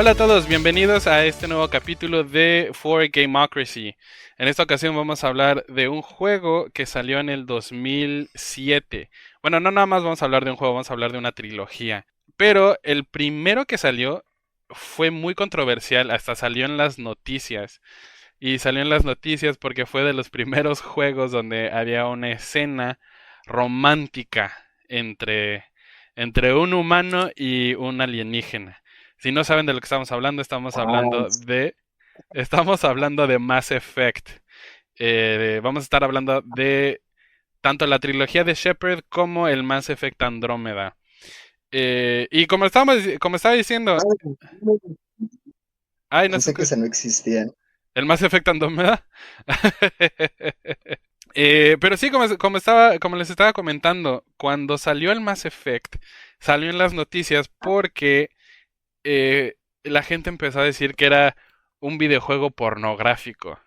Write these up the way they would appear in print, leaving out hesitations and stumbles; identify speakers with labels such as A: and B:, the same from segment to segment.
A: Hola a todos, bienvenidos a este nuevo capítulo de For Gamocracy. En esta ocasión vamos a hablar de un juego que salió en el 2007. Bueno, no nada más vamos a hablar de un juego, vamos a hablar de una trilogía. Pero el primero que salió fue muy controversial, hasta salió en las noticias. Y salió en las noticias porque fue de los primeros juegos donde había una escena romántica entre un humano y un alienígena. Si no saben de lo que estamos hablando,
B: Ah,
A: estamos hablando de Mass Effect. Vamos a estar hablando de tanto la trilogía de Shepard como el Mass Effect Andrómeda. Y como estaba diciendo, ay, no se
B: pensé que
A: escucha.
B: ese no existía.
A: El Mass Effect Andrómeda. Pero sí, como les estaba comentando, cuando salió el Mass Effect, salió en las noticias porque la gente empezó a decir que era un videojuego pornográfico,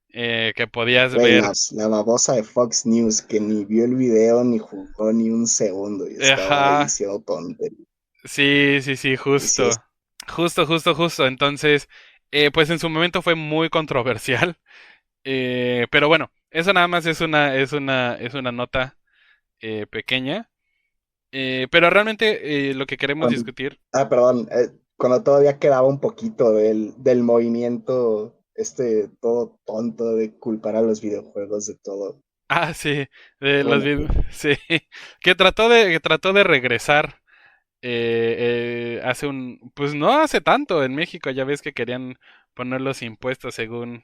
A: que podías
B: Güey,
A: ver.
B: la babosa de Fox News que ni vio el video ni jugó ni un segundo y estaba ahí
A: Ajá,
B: diciendo tonterías.
A: sí, sí, sí,
B: Y sí,
A: justo, justo, justo, justo. Entonces, pues en su momento fue muy controversial. Pero bueno, eso nada más es una nota pequeña. Pero realmente lo que queremos
B: cuando-
A: discutir.
B: perdón, cuando todavía quedaba un poquito del movimiento todo tonto de culpar a los videojuegos de todo.
A: Ah, sí, de los
B: Bueno,
A: sí, que trató de regresar pues no hace tanto en México, ya ves que querían poner los impuestos según,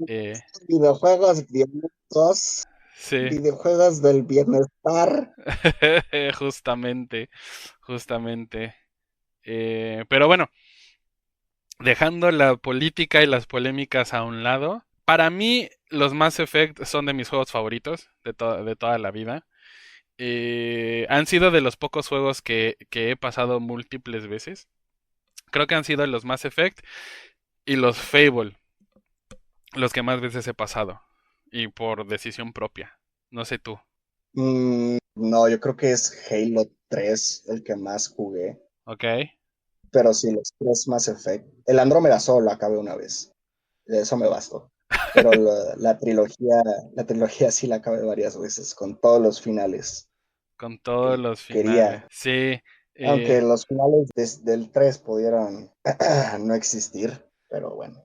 A: eh,
B: videojuegos violentos,
A: sí,
B: videojuegos del bienestar.
A: justamente, justamente. Pero bueno, dejando la política y las polémicas a un lado, para mí los Mass Effect son de mis juegos favoritos de toda la vida. Han sido de los pocos juegos que he pasado múltiples veces. Creo que han sido los Mass Effect y los Fable los que más veces he pasado. Y por decisión propia. No sé tú.
B: No, yo creo que es Halo 3 el que más jugué.
A: ¿Ok?
B: Pero sí, los tres Mass Effect. El Andrómeda solo lo acabé una vez. Eso me bastó. Pero la trilogía sí la acabé varias veces, con todos los finales
A: Con todos
B: que
A: los finales.
B: quería.
A: Sí.
B: Aunque los finales del 3 pudieran no existir, pero bueno.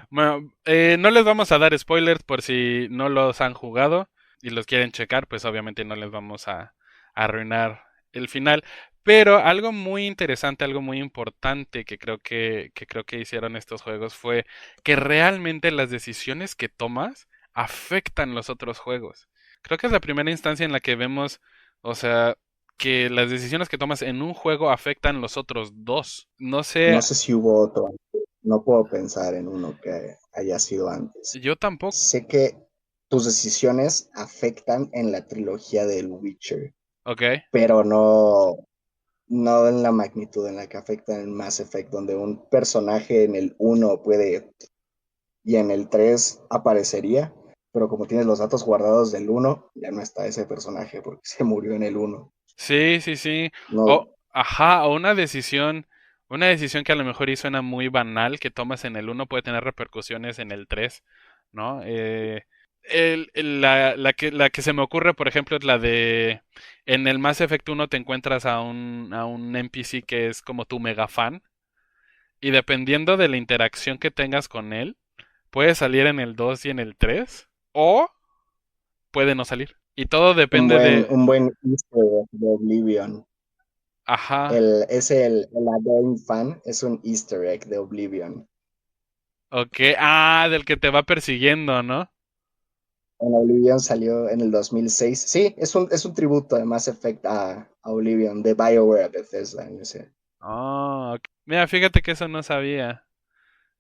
A: Bueno, no les vamos a dar spoilers por si no los han jugado y los quieren checar, pues obviamente no les vamos a arruinar el final. Pero algo muy interesante, algo muy importante que creo que hicieron estos juegos fue que realmente las decisiones que tomas afectan los otros juegos. Creo que es la primera instancia en la que vemos, o sea, que las decisiones que tomas en un juego afectan los otros dos. No sé,
B: No sé si hubo otro antes. No puedo pensar en uno que haya sido antes.
A: yo tampoco.
B: Sé que tus decisiones afectan en la trilogía del Witcher,
A: Ok.
B: pero no en la magnitud en la que afecta en Mass Effect, donde un personaje en el uno puede y en el 3 aparecería, pero como tienes los datos guardados del uno ya no está ese personaje porque se murió en el uno.
A: Sí, sí, sí. O,
B: No,
A: ajá, o una decisión que a lo mejor y suena muy banal que tomas en el uno puede tener repercusiones en el 3, ¿no? La que se me ocurre, por ejemplo, es la de en el Mass Effect 1 te encuentras a un NPC que es como tu mega fan y dependiendo de la interacción que tengas con él, puede salir en el 2 y en el 3 o puede no salir. Y todo depende de.
B: un buen easter egg de Oblivion.
A: Ajá.
B: El Adoring Fan es un easter egg de Oblivion.
A: Ok, ah, del que te va persiguiendo, ¿no?
B: En Oblivion salió en el 2006. Sí, es un tributo de Mass Effect a Oblivion, de BioWare a Bethesda. En ese.
A: Ah, ok. Mira, fíjate que eso no sabía.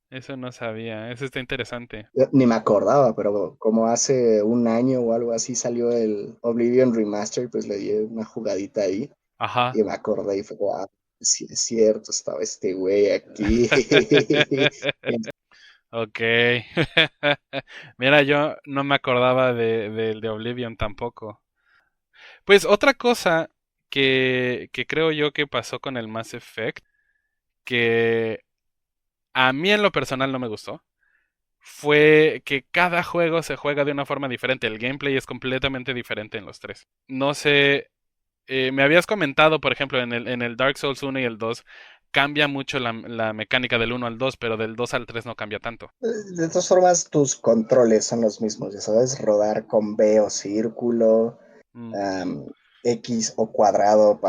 A: Eso no sabía. Eso está interesante.
B: Yo ni me acordaba, pero como hace un año o algo así salió el Oblivion Remaster, pues le di una jugadita ahí
A: Ajá.
B: y me acordé y fue, ah, sí es cierto, estaba este güey aquí.
A: Ok. Mira, yo no me acordaba del de Oblivion tampoco. Pues otra cosa que creo yo que pasó con el Mass Effect, que a mí en lo personal no me gustó fue que cada juego se juega de una forma diferente. El gameplay es completamente diferente en los tres. No sé, me habías comentado, por ejemplo, en el Dark Souls 1 y el 2 cambia mucho la mecánica del 1 al 2, pero del 2 al 3 no cambia tanto.
B: De todas formas, tus controles son los mismos, ya sabes, rodar con B o círculo,
A: Mm,
B: am, X o cuadrado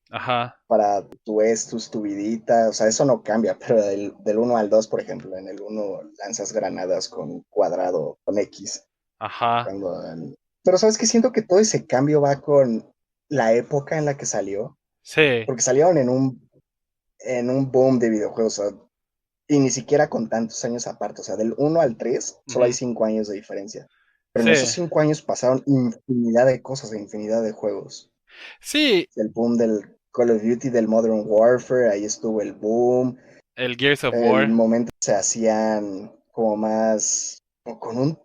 A: ajá,
B: para tu vidita, o sea, eso no cambia, pero del 1 al 2, por ejemplo, en el uno lanzas granadas con cuadrado, con X.
A: ajá.
B: Cuando, pero sabes que siento que todo ese cambio va con la época en la que salió,
A: Sí,
B: porque salieron en un boom de videojuegos, o sea, y ni siquiera con tantos años aparte, o sea, del 1 al 3 solo hay
A: ujú,
B: 5 años de diferencia. Pero en
A: sí,
B: esos 5 años pasaron infinidad de cosas, infinidad de juegos.
A: sí,
B: El boom del Call of Duty, del Modern Warfare, ahí estuvo el boom.
A: el Gears of
B: El
A: War.
B: momento se hacían como más, o con un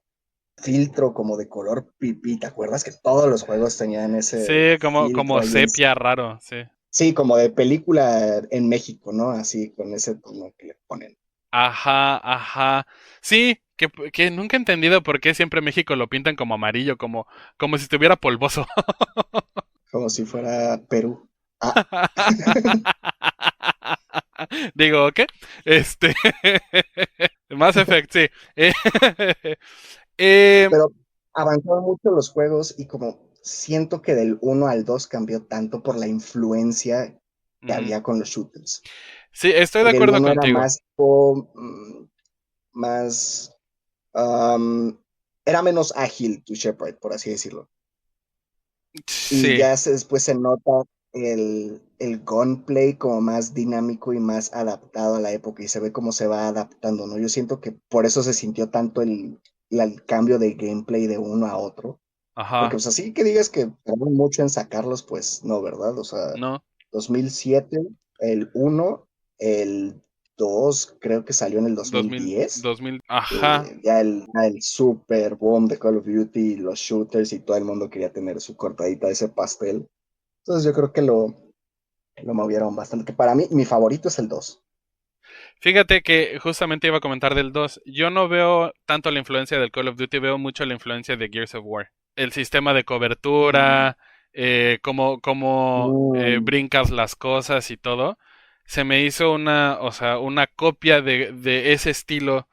B: filtro como de color pipí, ¿te acuerdas que todos los juegos tenían ese
A: Sí, como,
B: filtro
A: como
B: ahí
A: sepia raro, sí.
B: sí, como de película en México, ¿no? Así con ese tono que le ponen,
A: Ajá, ajá. Sí, que nunca he entendido por qué siempre México lo pintan como amarillo, como si estuviera polvoso.
B: como si fuera Perú. Ah,
A: Digo, ¿qué? Este. Mass Effect, sí. Eh, eh,
B: pero avanzaron mucho los juegos y como siento que del 1 al 2 cambió tanto por la influencia que
A: ujú.
B: había con los shooters.
A: Sí, estoy de
B: Porque el
A: acuerdo
B: uno era
A: contigo.
B: más, um, era menos ágil tu Shepard, por así decirlo. Y
A: Sí,
B: ya después se nota el gunplay como más dinámico y más adaptado a la época y se ve cómo se va adaptando, ¿no? Yo siento que por eso se sintió tanto el cambio de gameplay de uno a otro. Porque,
A: ajá.
B: pues así que digas que tardaron mucho en sacarlos, pues no, ¿verdad? O sea,
A: No,
B: 2007 el uno, el 2 creo que salió en el 2010.
A: 2000, ajá.
B: Ya el super boom de Call of Duty, los shooters y todo el mundo quería tener su cortadita de ese pastel. Entonces yo creo que lo movieron bastante. Que para mí, mi favorito es el 2.
A: Fíjate que justamente iba a comentar del 2. Yo no veo tanto la influencia del Call of Duty, veo mucho la influencia de Gears of War. El sistema de cobertura, cómo
B: Mm,
A: brincas las cosas y todo. Se me hizo o sea, una copia de ese estilo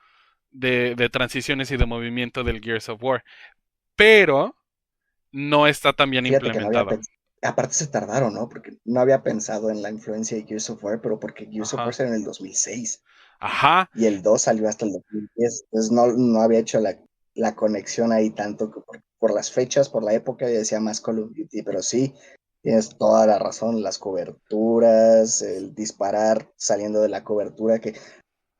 A: de transiciones y de movimiento del Gears of War. Pero no está tan bien
B: Fíjate que no había
A: implementado.
B: pensado. Aparte se tardaron, ¿no? Porque no había pensado en la influencia de Gears of War, pero porque Gears of War
A: Ajá.
B: salió en el 2006
A: Ajá.
B: y el 2 salió hasta el 2010. Entonces no había hecho la conexión ahí tanto que por las fechas, por la época, yo decía más Call of Duty, pero sí, tienes toda la razón, las coberturas, el disparar saliendo de la cobertura, que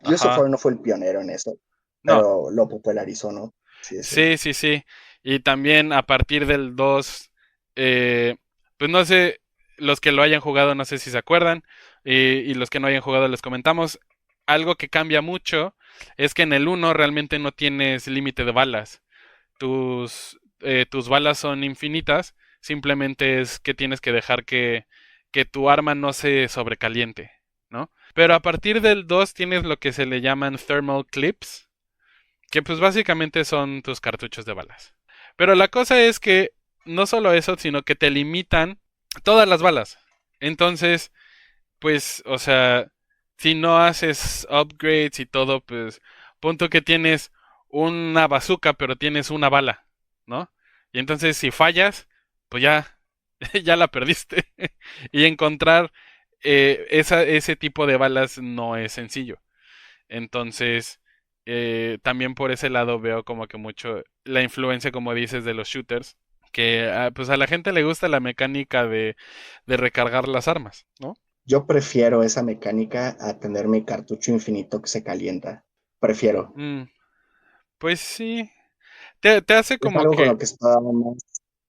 B: Gears of
A: Ajá.
B: War no fue el pionero en eso,
A: No.
B: pero lo popularizó, ¿no? Sí, decirlo.
A: Sí, sí, sí. Y también a partir del 2, eh, pues no sé, los que lo hayan jugado no sé si se acuerdan, y los que no hayan jugado les comentamos. Algo que cambia mucho es que en el uno realmente no tienes límite de balas. Tus balas son infinitas, simplemente es que tienes que dejar que tu arma no se sobrecaliente, ¿no? Pero a partir del 2 tienes lo que se le llaman thermal clips, que pues básicamente son tus cartuchos de balas. Pero la cosa es que no solo eso, sino que te limitan todas las balas. Entonces, pues, o sea, si no haces upgrades y todo, pues, punto que tienes una bazooka, pero tienes una bala, ¿no? Y entonces si fallas, pues ya, ya la perdiste. Y encontrar ese tipo de balas no es sencillo. Entonces, también por ese lado veo como que mucho la influencia, como dices, de los shooters, que pues a la gente le gusta la mecánica de recargar las armas, ¿no?
B: Yo prefiero esa mecánica a tener mi cartucho infinito que se calienta. Prefiero.
A: Mm, pues sí, te hace
B: Es
A: como
B: algo con
A: que,
B: lo que estaba más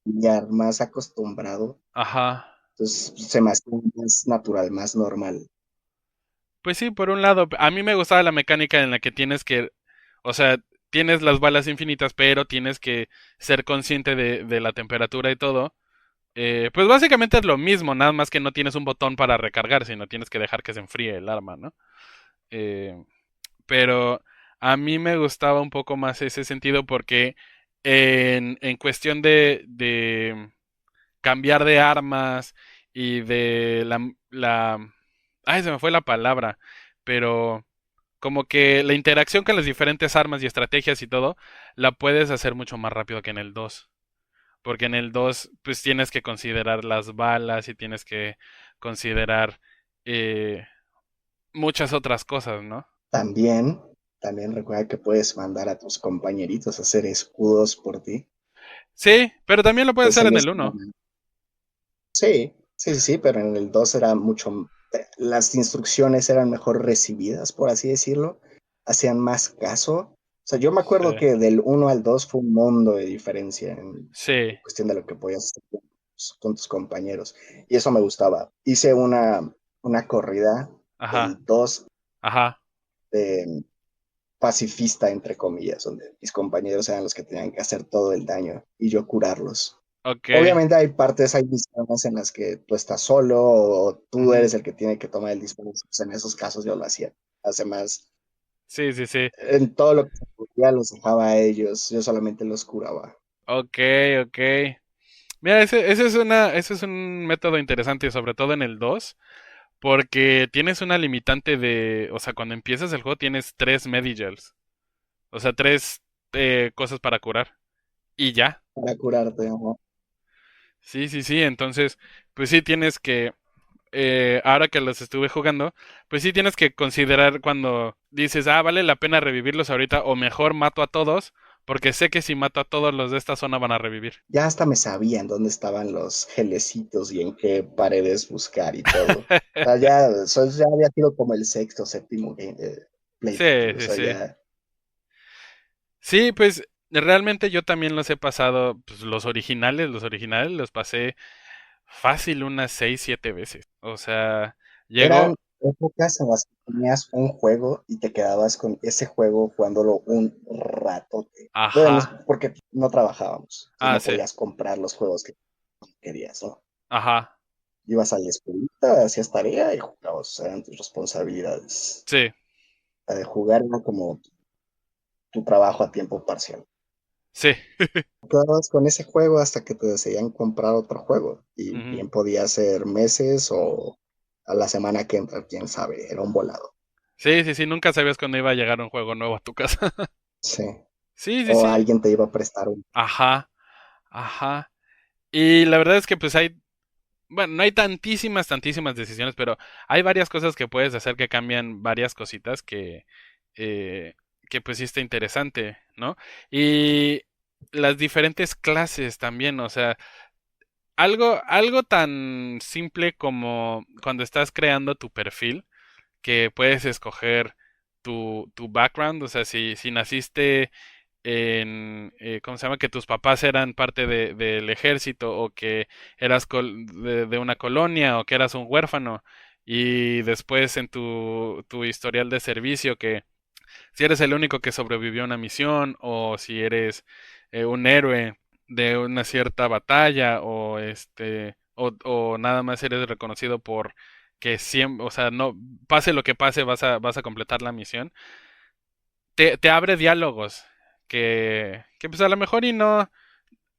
B: familiar, más acostumbrado.
A: ajá,
B: Entonces se me hace más natural, más normal.
A: pues sí, por un lado, a mí me gustaba la mecánica en la que tienes que, o sea, tienes las balas infinitas, pero tienes que ser consciente de la temperatura y todo, Pues básicamente es lo mismo, nada más que no tienes un botón para recargar, sino tienes que dejar que se enfríe el arma, ¿no? Eh, pero a mí me gustaba un poco más ese sentido porque en cuestión de cambiar de armas y de ay, se me fue la palabra, pero como que la interacción con las diferentes armas y estrategias y todo, la puedes hacer mucho más rápido que en el 2. Porque en el 2 pues tienes que considerar las balas y tienes que considerar eh, muchas otras cosas, ¿no?
B: También, también recuerda que puedes mandar a tus compañeritos a hacer escudos por ti.
A: Sí, pero también lo puedes
B: Ese
A: hacer en
B: no
A: el
B: es...
A: 1.
B: Sí, sí, sí, sí, pero en el 2 era mucho, las instrucciones eran mejor recibidas, por así decirlo, hacían más caso. O sea, yo me
A: Sí,
B: acuerdo que del 1 al 2 fue un mundo de diferencia
A: sí,
B: en cuestión de lo que podías hacer con tus compañeros. Y eso me gustaba. Hice una corrida
A: ajá,
B: del 2
A: ajá,
B: de pacifista, entre comillas, donde mis compañeros eran los que tenían que hacer todo el daño y yo curarlos.
A: ok,
B: Obviamente hay misiones en las que tú estás solo o tú
A: ujú,
B: eres el que tiene que tomar el disparo. Pues en esos casos yo lo hacía. Además,
A: sí, sí, sí,
B: en todo lo que se podía los dejaba a ellos, yo solamente los curaba.
A: ok, ok. Mira, ese es un método interesante, sobre todo en el 2, porque tienes una limitante de, o sea, cuando empiezas el juego tienes 3 Medigels, o sea, 3 cosas para curar, y ya.
B: Para curarte, ¿no?
A: Sí, sí, sí, entonces, pues sí tienes que, ahora que los estuve jugando, pues sí tienes que considerar cuando dices, ah, vale la pena revivirlos ahorita, o mejor mato a todos, porque sé que si mato a todos los de esta zona van a revivir.
B: Ya hasta me sabían dónde estaban los gelecitos y en qué paredes buscar y todo. O sea, ya, eso ya había sido como el sexto, séptimo
A: Sí,
B: playthrough. O
A: sí,
B: sea,
A: sí.
B: ya
A: Sí, pues realmente yo también los he pasado, pues los originales los pasé fácil unas 6, 7 veces. O sea,
B: eran
A: llego,
B: épocas en las que tenías un juego y te quedabas con ese juego jugándolo un ratote. Bueno,
A: ajá,
B: porque no trabajábamos, entonces
A: ah,
B: no
A: sí,
B: podías comprar los juegos que querías, ¿no?
A: ajá,
B: Ibas a la escuelita, hacías tarea y jugabas, eran tus responsabilidades.
A: sí,
B: La de jugar era como tu trabajo a tiempo parcial.
A: sí,
B: Quedabas con ese juego hasta que te decidían comprar otro juego y
A: ujú.
B: bien podía ser meses o a la semana que entra, quién sabe, era un volado.
A: Sí, sí, sí, nunca sabías cuándo iba a llegar un juego nuevo a tu casa.
B: Sí.
A: Sí, sí,
B: O
A: sí,
B: alguien te iba a prestar un...
A: ajá, ajá. Y la verdad es que pues bueno, no hay tantísimas decisiones, pero hay varias cosas que puedes hacer que cambian varias cositas eh, que pues sí está interesante, ¿no? Y las diferentes clases también, o sea, algo tan simple como cuando estás creando tu perfil, que puedes escoger tu background, o sea, si naciste ¿cómo se llama? Que tus papás eran parte del ejército o que eras de una colonia o que eras un huérfano y después en tu historial de servicio que si eres el único que sobrevivió a una misión o si eres un héroe de una cierta batalla o nada más eres reconocido por que siempre, o sea, no pase lo que pase vas a completar la misión, te abre diálogos que pues a lo mejor y no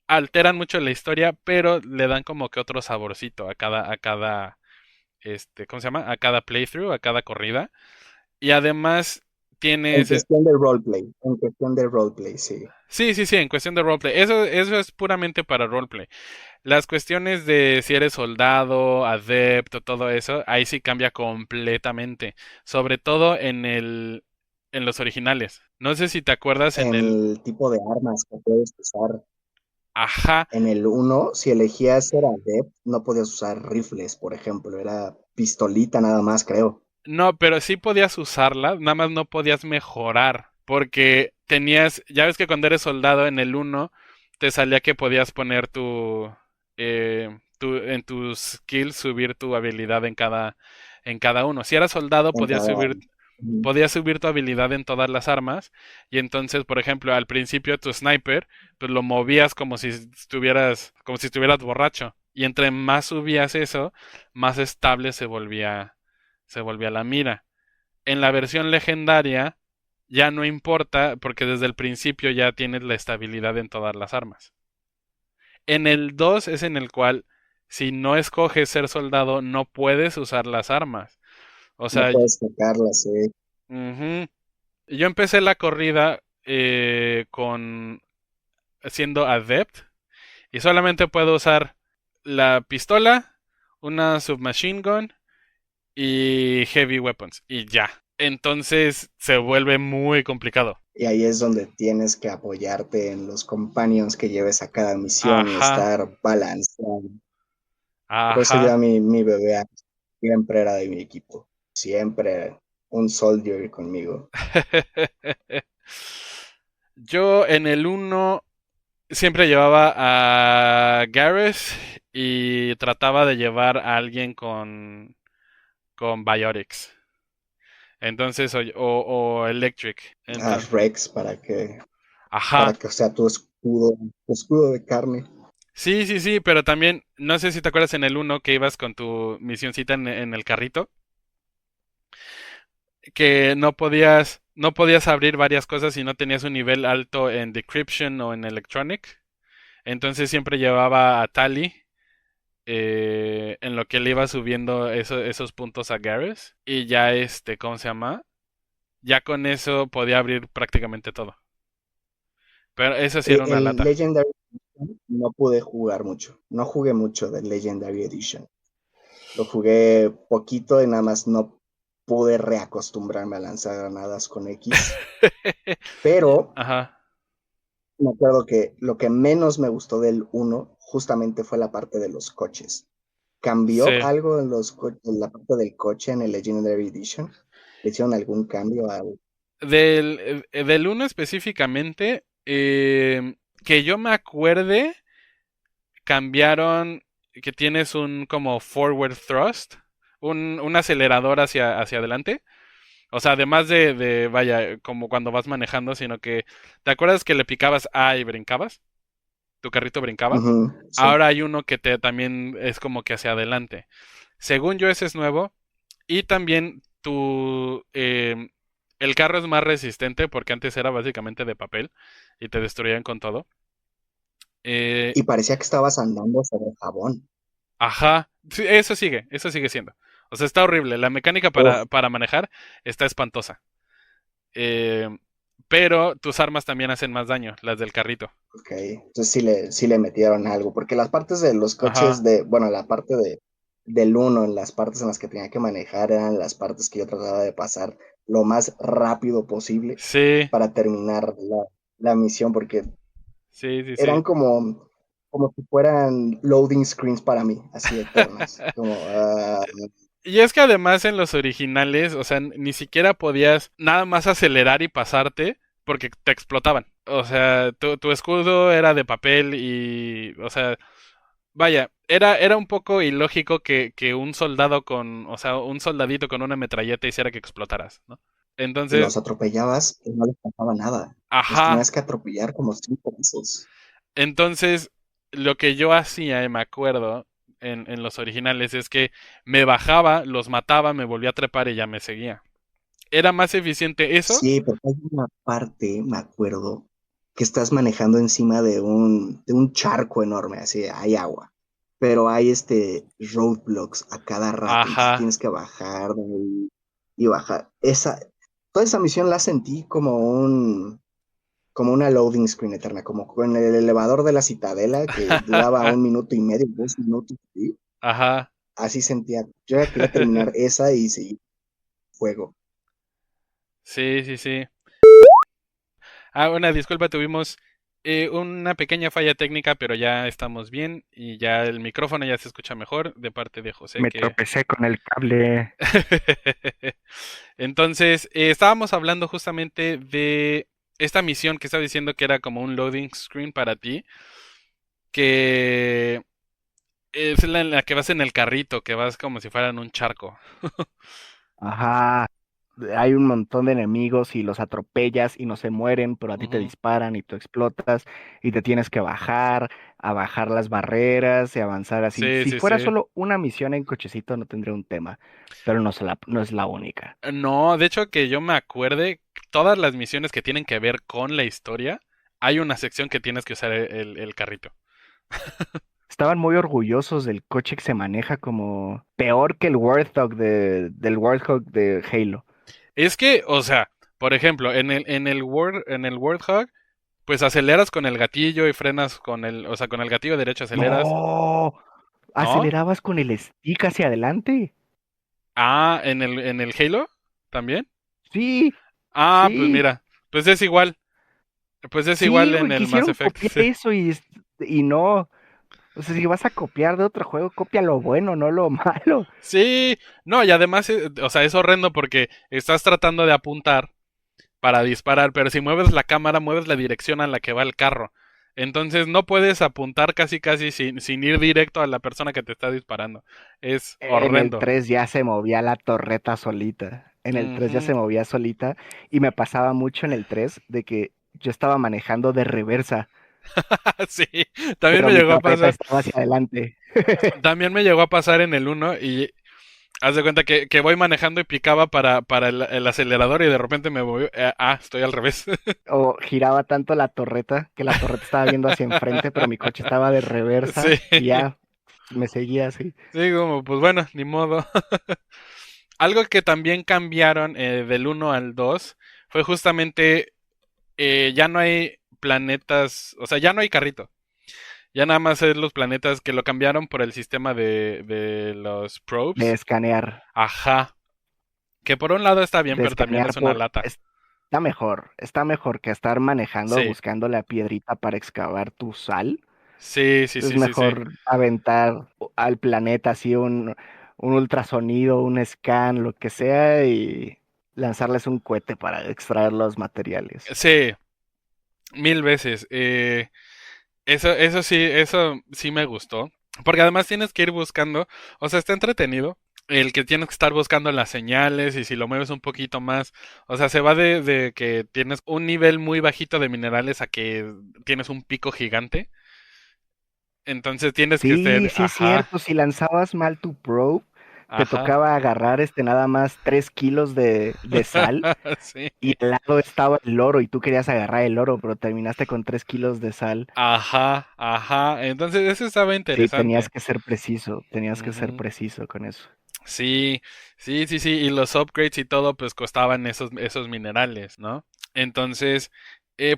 A: alteran mucho la historia, pero le dan como que otro saborcito a cada, ¿cómo se llama? A cada playthrough, a cada corrida. Y además
B: En
A: tienes,
B: cuestión de roleplay, en cuestión de roleplay, sí.
A: sí, sí, sí, en cuestión de roleplay. Eso es puramente para roleplay. Las cuestiones de si eres soldado, adepto, todo eso, ahí sí cambia completamente. Sobre todo en los originales. No sé si te acuerdas en el,
B: El tipo de armas que puedes usar
A: ajá.
B: en el uno, si elegías ser adept, no podías usar rifles, por ejemplo, era pistolita nada más, creo.
A: No, pero sí podías usarla, nada más no podías mejorar, porque ya ves que cuando eres soldado en el uno te salía que podías poner en tus skills subir tu habilidad en cada uno. Si eras soldado
B: En cada... Ujú.
A: podías subir tu habilidad en todas las armas, y entonces, por ejemplo, al principio tu sniper, pues lo movías como si estuvieras borracho. Y entre más subías eso, más estable se volvía la mira. En la versión legendaria ya no importa porque desde el principio ya tienes la estabilidad en todas las armas. En el 2 es en el cual si no escoges ser soldado no puedes usar las armas. O
B: No
A: sea,
B: puedes tocarlas,
A: ujú. Yo empecé la corrida con siendo adept y solamente puedo usar la pistola, una submachine gun y heavy weapons y ya. Entonces se vuelve muy complicado.
B: Y ahí es donde tienes que apoyarte en los companions que lleves a cada misión y
A: Ajá,
B: estar balanceado. Por eso yo a
A: ajá.
B: mi bebé siempre era de mi equipo. Siempre un soldier conmigo.
A: Yo en el uno siempre llevaba a Gareth y trataba de llevar a alguien con Biotics. Entonces, o Electric.
B: A
A: Entonces,
B: Rex para
A: ajá.
B: que sea tu escudo de carne.
A: Sí, sí, sí, pero también, no sé si te acuerdas en el uno que ibas con tu misioncita en el carrito, que no podías abrir varias cosas si no tenías un nivel alto en Decryption o en Electronic. Entonces siempre llevaba a Tali en lo que le iba subiendo esos puntos a Garrus. Y ya ¿cómo se llama? Ya con eso podía abrir prácticamente todo. Pero eso sí era una
B: El
A: lata.
B: Legendary Edition no pude jugar mucho. No jugué mucho del Legendary Edition. Lo jugué poquito y nada más no pude reacostumbrarme a lanzar granadas con X. Pero
A: Ajá.
B: me acuerdo que lo que menos me gustó del uno justamente fue la parte de los coches. ¿Cambió
A: Sí.
B: algo en la parte del coche en el Legendary Edition? ¿Le hicieron algún cambio al...
A: Del uno específicamente, que yo me acuerde, cambiaron que tienes un como forward thrust, un acelerador hacia adelante. O sea, además vaya, como cuando vas manejando, sino que, ¿te acuerdas que le picabas A y brincabas? Tu carrito brincaba.
B: Ujú, sí.
A: Ahora hay uno que te también es como que hacia adelante. Según yo, ese es nuevo. Y también el carro es más resistente porque antes era básicamente de papel y te destruían con todo. Eh,
B: Y parecía que estabas andando sobre jabón.
A: ajá, sí, eso sigue siendo. O sea, está horrible. La mecánica
B: Uf,
A: para manejar está espantosa. Eh, pero tus armas también hacen más daño, las del carrito.
B: ok. Entonces sí le metieron algo, porque las partes de los coches
A: Ajá,
B: de, bueno, la parte del uno, en las partes en las que tenía que manejar, eran las partes que yo trataba de pasar lo más rápido posible
A: sí,
B: para terminar la misión, porque
A: sí, sí, sí.
B: eran como si fueran loading screens para mí, así eternas. Como,
A: Y es que además en los originales, o sea, ni siquiera podías nada más acelerar y pasarte porque te explotaban. O sea, tu escudo era de papel y, o sea, vaya, era un poco ilógico que un soldado o sea, un soldadito con una metralleta hiciera que explotaras, ¿no?
B: y
A: Entonces,
B: los atropellabas y no les pasaba nada. Los
A: ajá,
B: tenías que atropellar como 5 veces.
A: entonces lo que yo hacía, me acuerdo, en los originales, es que me bajaba, los mataba, me volvía a trepar y ya me seguía. Era más eficiente eso.
B: Sí, porque hay una parte, me acuerdo, que estás manejando encima de un charco enorme, así hay agua, pero hay roadblocks a cada rato, entonces
A: Ajá.
B: tienes que bajar de ahí y bajar. Toda esa misión la sentí como una loading screen eterna, como con el elevador de la Citadela que duraba 1 minuto y medio, 2 minutos, ¿sí?
A: Ajá.
B: Así sentía. Yo ya quería terminar esa y seguir juego.
A: Sí, sí, sí. Ah, una disculpa, tuvimos una pequeña falla técnica, pero ya estamos bien y ya el micrófono ya se escucha mejor de parte de José
C: Me
A: que...
C: tropecé con el cable.
A: Entonces, estábamos hablando justamente de esta misión que estaba diciendo que era como un loading screen para ti, que es en la que vas en el carrito, que vas como si fuera en un charco.
C: Ajá. hay un montón de enemigos y los atropellas y no se mueren, pero a ti te
A: Ujú.
C: disparan y tú explotas y te tienes que bajar, a bajar las barreras y avanzar así.
A: Sí,
C: Si
A: sí,
C: fuera
A: sí.
C: solo una misión en cochecito no tendría un tema, pero no es la única.
A: No, de hecho que yo me acuerde, todas las misiones que tienen que ver con la historia, hay una sección que tienes que usar el carrito.
C: Estaban muy orgullosos del coche que se maneja como peor que el del Warthog de Halo.
A: Es que, o sea, por ejemplo, en el Warthog, pues aceleras con el gatillo y frenas con o sea, con el gatillo derecho aceleras,
C: No,
A: ¿no?
C: acelerabas con el stick hacia adelante.
A: Ah, en el Halo también.
C: Sí,
A: Ah, pues
C: sí,
A: mira, pues es igual, pues es igual
C: sí,
A: en
C: güey,
A: el Mass
C: quisieron
A: Effect,
C: copiar
A: sí.
C: eso y no. O sea, si vas a copiar de otro juego, copia lo bueno, no lo malo.
A: Sí, no, y además, o sea, es horrendo porque estás tratando de apuntar para disparar, pero si mueves la cámara, mueves la dirección a la que va el carro. Entonces no puedes apuntar casi casi sin ir directo a la persona que te está disparando. Es
C: En el
A: horrendo.
C: 3 ya se movía la torreta solita. En el 3 ya
A: Ujú.
C: se movía solita y me pasaba mucho en el 3 de que yo estaba manejando de reversa,
A: Sí, también
C: pero
A: me
C: mi
A: llegó a
C: torreta
A: pasar.
C: estaba hacia adelante.
A: También me llegó a pasar en el uno y haz de cuenta que voy manejando y picaba para el acelerador y de repente me voy. Estoy al revés.
C: O giraba tanto la torreta que la torreta estaba viendo hacia enfrente, pero mi coche estaba de reversa
A: Sí,
C: y ya me seguía así.
A: sí, como, pues bueno, ni modo. Algo que también cambiaron del uno al 2 fue justamente ya no hay planetas, o sea, ya no hay carrito. Ya nada más es los planetas que lo cambiaron por el sistema de los
C: De
A: probes.
C: escanear,
A: Ajá. Que por un lado está bien,
C: de
A: pero también
C: escanear
A: es una
C: por...
A: lata.
C: Está mejor que estar manejando
A: Sí,
C: buscando la piedrita para excavar tu sal.
A: sí, sí,
C: Es
A: sí, sí, sí.
C: mejor aventar al planeta así un ultrasonido, un scan, lo que sea, y lanzarles un cohete para extraer los materiales.
A: Sí, mil veces. Eso sí me gustó. Porque además tienes que ir buscando, o sea, está entretenido. El que tienes que estar buscando las señales y si lo mueves un poquito más, o sea, se va de que tienes un nivel muy bajito de minerales a que tienes un pico gigante. Entonces tienes que
C: Sí,
A: estar,
C: sí es
A: ajá,
C: cierto. Si lanzabas mal tu probe, te
A: ajá,
C: tocaba agarrar nada más 3 kilos de sal
A: sí,
C: y al lado estaba el oro y tú querías agarrar el oro, pero terminaste con 3 kilos de sal.
A: ajá, ajá. Entonces eso estaba
C: Sí,
A: interesante.
C: tenías que ser
A: Ujú.
C: preciso con eso.
A: Sí, sí, sí, sí, y los upgrades y todo, pues costaban esos minerales, ¿no? Entonces,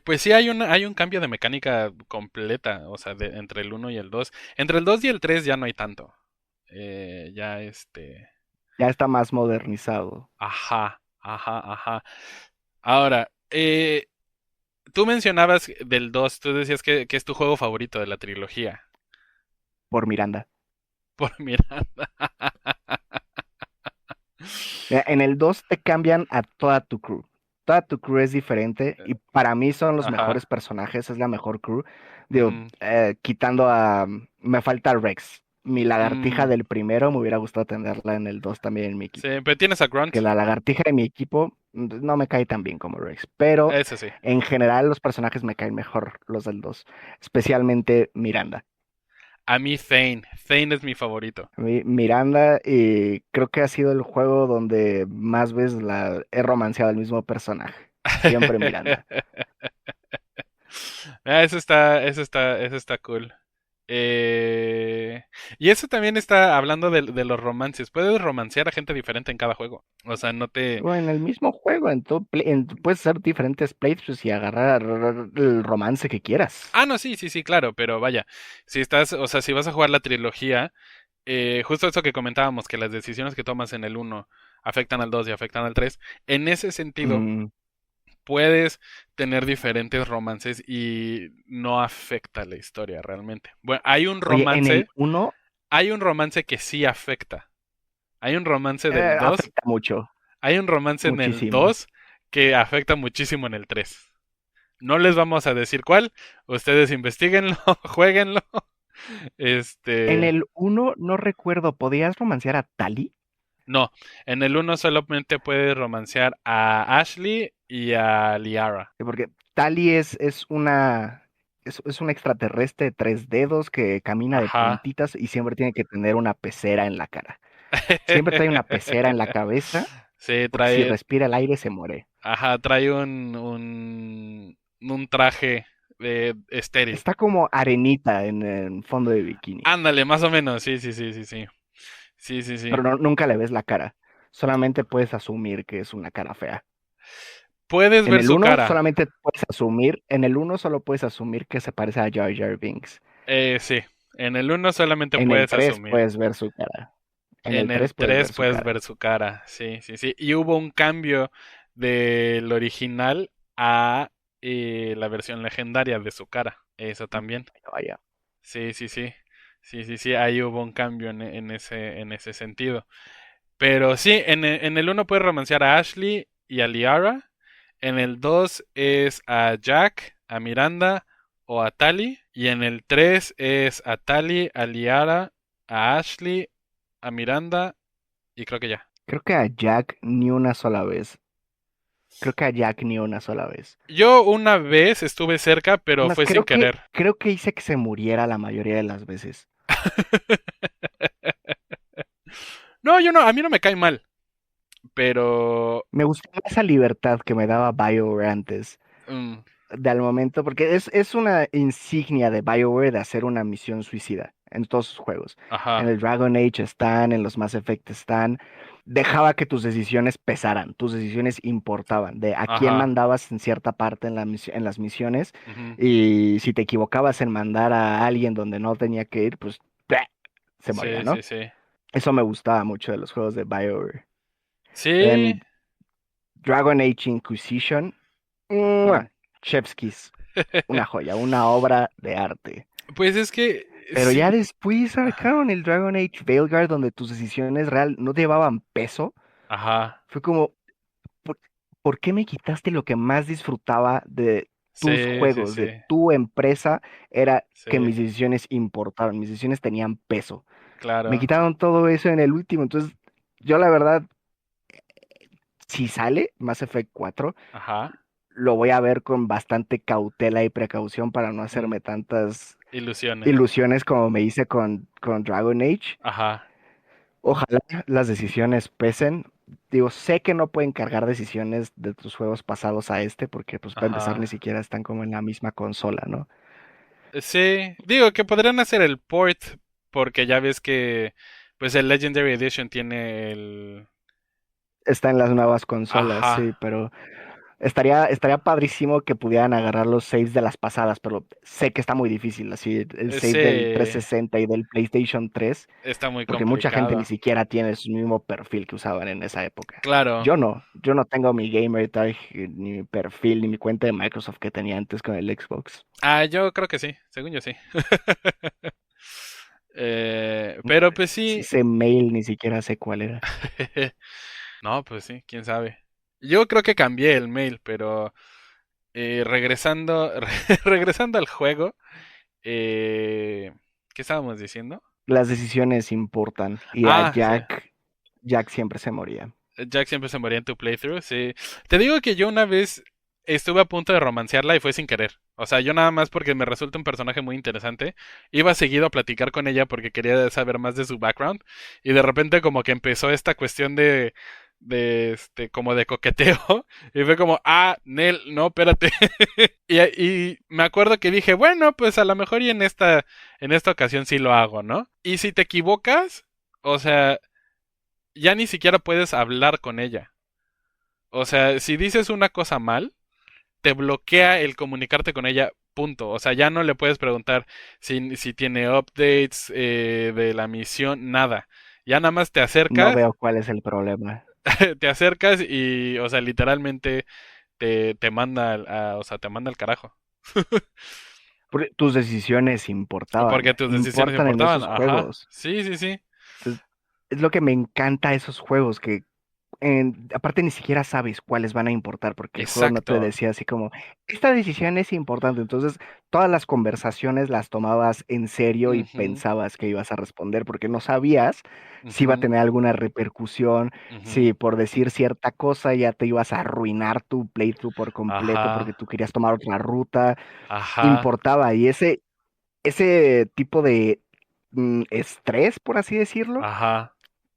A: pues sí hay un cambio de mecánica completa, o sea, entre el uno y el 2. Entre el 2 y el 3 ya no hay tanto. Ya
C: Ya está más modernizado
A: ajá, ajá, ajá. Ahora, tú mencionabas del 2, tú decías que es tu juego favorito de la trilogía.
C: por Miranda.
A: Por Miranda.
C: Mira, en el 2 te cambian a toda tu crew. Toda tu crew es diferente y para mí son los mejores
A: Ajá.
C: personajes, es la mejor crew. Digo,
A: Ujú.
C: quitando a... Me falta Rex. Mi lagartija
A: Mm,
C: del primero me hubiera gustado tenerla en el 2 también en mi
A: sí,
C: equipo.
A: pero tienes a Grunt.
C: Que la lagartija de mi equipo no me cae tan bien como Rex, pero
A: Ese sí.
C: en general los personajes me caen mejor los del 2, especialmente Miranda.
A: A mí Thane. Thane es mi favorito.
C: Miranda, y creo que ha sido el juego donde más veces la he romanceado al mismo personaje. Siempre Miranda.
A: Eso está cool. Eh, Y eso también está hablando de los romances. Puedes romancear a gente diferente en cada juego. O sea, no te...
C: O en el mismo juego, puedes hacer diferentes playthroughs y agarrar el romance que quieras.
A: No, sí, sí, sí, claro, pero vaya, si estás, o sea, si vas a jugar la trilogía, justo eso que comentábamos, que las decisiones que tomas en el uno afectan al 2 y afectan al 3 en ese sentido,
C: Mm,
A: puedes tener diferentes romances y no afecta la historia realmente. Bueno,
C: Oye, en el uno
A: hay un romance que sí afecta. Hay un romance del 2,
C: afecta mucho,
A: hay un romance en el
C: muchísimo.
A: 2 que afecta muchísimo en el 3. No les vamos a decir cuál, ustedes investiguenlo, jueguenlo.
C: En
A: Este,
C: el uno no recuerdo, ¿podías romancear a Tali?
A: No, en el uno solamente puedes romancear a Ashley y a Liara.
C: Sí, porque Tali es un extraterrestre de 3 dedos que camina de
A: Ajá.
C: puntitas y siempre tiene que tener una pecera en la cara. Siempre trae una pecera en la cabeza
A: Sí,
C: porque si
A: trae,
C: respira el aire se muere.
A: ajá, trae un traje de estéril.
C: Está como arenita en el fondo de bikini,
A: Ándale, más o menos, sí, sí, sí, sí, sí. Sí, sí, sí.
C: pero nunca le ves la cara. Solamente puedes asumir que es una cara fea.
A: Puedes ver su cara.
C: En el uno solo puedes asumir que se parece a Jar Jar Binks.
A: Sí, en el uno solamente
C: En el
A: puedes
C: 3
A: asumir.
C: puedes ver su cara. En
A: En
C: el
A: el
C: 3 puedes
A: 3
C: ver su
A: puedes
C: cara.
A: ver su cara, sí, sí, sí. Y hubo un cambio del original a la versión legendaria de su cara. Eso también.
C: Vaya.
A: Sí, sí, sí. Sí, sí, sí. Ahí hubo un cambio en ese sentido. Pero sí, en el uno puedes romancear a Ashley y a Liara. En el 2 es a Jack, a Miranda o a Tali. Y en el 3 es a Tali, a Liara, a Ashley, a Miranda y creo que ya.
C: Creo que a Jack ni una sola vez. Creo que a Jack ni una sola vez.
A: Yo una vez estuve cerca, pero
C: Más,
A: fue sin querer.
C: creo que hice que se muriera la mayoría de las veces.
A: No, yo no, a mí no me cae mal, pero
C: Me gustaba esa libertad que me daba BioWare antes.
A: mm,
C: De al momento, porque es una insignia de BioWare de hacer una misión suicida en todos sus juegos. En
A: ajá,
C: el Dragon Age están, en los Mass Effect están. Dejaba que tus decisiones pesaran, tus decisiones importaban, de a quién
A: ajá,
C: mandabas en cierta parte en las misiones,
A: ujú,
C: y si te equivocabas en mandar a alguien donde no tenía que ir, pues ¡pleh! Se moría,
A: sí,
C: ¿no?
A: sí, sí.
C: Eso me gustaba mucho de los juegos de BioWare.
A: Sí,
C: En Dragon Age Inquisition,
A: mm.
C: ¡mua! Chef's Kiss, una joya, una obra de arte.
A: Pues es que
C: Pero
A: sí,
C: ya después sacaron el Dragon Age Veilguard donde tus decisiones real no llevaban peso.
A: ajá,
C: Fue como, ¿por, por qué me quitaste lo que más disfrutaba de tus
A: sí, sí,
C: juegos,
A: sí,
C: de tu empresa? Era
A: sí,
C: que mis decisiones importaban, mis decisiones tenían peso. Me
A: claro,
C: quitaron todo eso en el último. Entonces, yo la verdad, si sale Mass Effect 4,
A: ajá,
C: lo voy a ver con bastante cautela y precaución para no
A: mm,
C: hacerme tantas
A: ilusiones,
C: ilusiones como me hice con Dragon Age.
A: ajá,
C: Ojalá las decisiones pesen. Digo, sé que no pueden cargar decisiones de tus juegos pasados a este, porque pues para empezar ni
A: ajá.
C: siquiera están como en la misma consola, ¿no?
A: Sí, digo que podrían hacer el port porque ya ves que pues el Legendary Edition tiene el
C: Está en las nuevas consolas,
A: ajá,
C: sí, pero estaría padrísimo que pudieran agarrar los saves de las pasadas, pero sé que está muy difícil, así, el save del
A: ese
C: 360 y del PlayStation 3,
A: está muy
C: porque mucha gente ni
A: complicado.
C: siquiera tiene su mismo perfil que usaban en esa época.
A: Claro.
C: Yo no tengo mi gamer tag, ni mi perfil, ni mi cuenta de Microsoft que tenía antes con el Xbox.
A: Ah, yo creo que sí, según yo sí. Pero pues
C: Si
A: sí.
C: ese mail ni siquiera sé cuál era.
A: No, pues sí, quién sabe. Yo creo que cambié el mail, pero regresando, regresando al juego, eh, ¿qué estábamos diciendo?
C: Las decisiones importan y a
A: Ah, sí.
C: Jack siempre se moría.
A: Jack siempre se moría en tu playthrough, sí. Te digo que yo una vez estuve a punto de romancearla y fue sin querer. O sea, yo nada más porque me resulta un personaje muy interesante. Iba seguido a platicar con ella porque quería saber más de su background. Y de repente como que empezó esta cuestión como de coqueteo. Y fue como, ah, Nel, no, espérate. Y me acuerdo que dije, bueno, pues a lo mejor y en esta ocasión sí lo hago, ¿no? Y si te equivocas, o sea, ya ni siquiera puedes hablar con ella. O sea, si dices una cosa mal, te bloquea el comunicarte con ella, punto. O sea, ya no le puedes preguntar si tiene updates de la misión, nada. Ya nada más
C: No veo cuál es el problema.
A: te acercas y, o sea, literalmente te manda, o sea, te manda al carajo.
C: Porque tus decisiones
A: Porque tus decisiones
C: importan en
A: importaban,
C: esos
A: ajá.
C: juegos.
A: Sí, sí, sí.
C: Entonces, es lo que me encanta de esos juegos, que aparte ni siquiera sabes cuáles van a importar, porque el juego no te
A: Exacto.
C: decía así como, esta decisión es importante, entonces todas las conversaciones las tomabas en serio y
A: Ujú,
C: pensabas que ibas a responder, porque no sabías si iba a
A: ujú,
C: tener alguna repercusión,
A: ujú.
C: si por decir cierta cosa ya te ibas a arruinar tu playthrough por completo porque
A: Ajá,
C: tú querías tomar otra ruta,
A: ajá,
C: importaba, y ese tipo de estrés, por así decirlo,
A: ajá.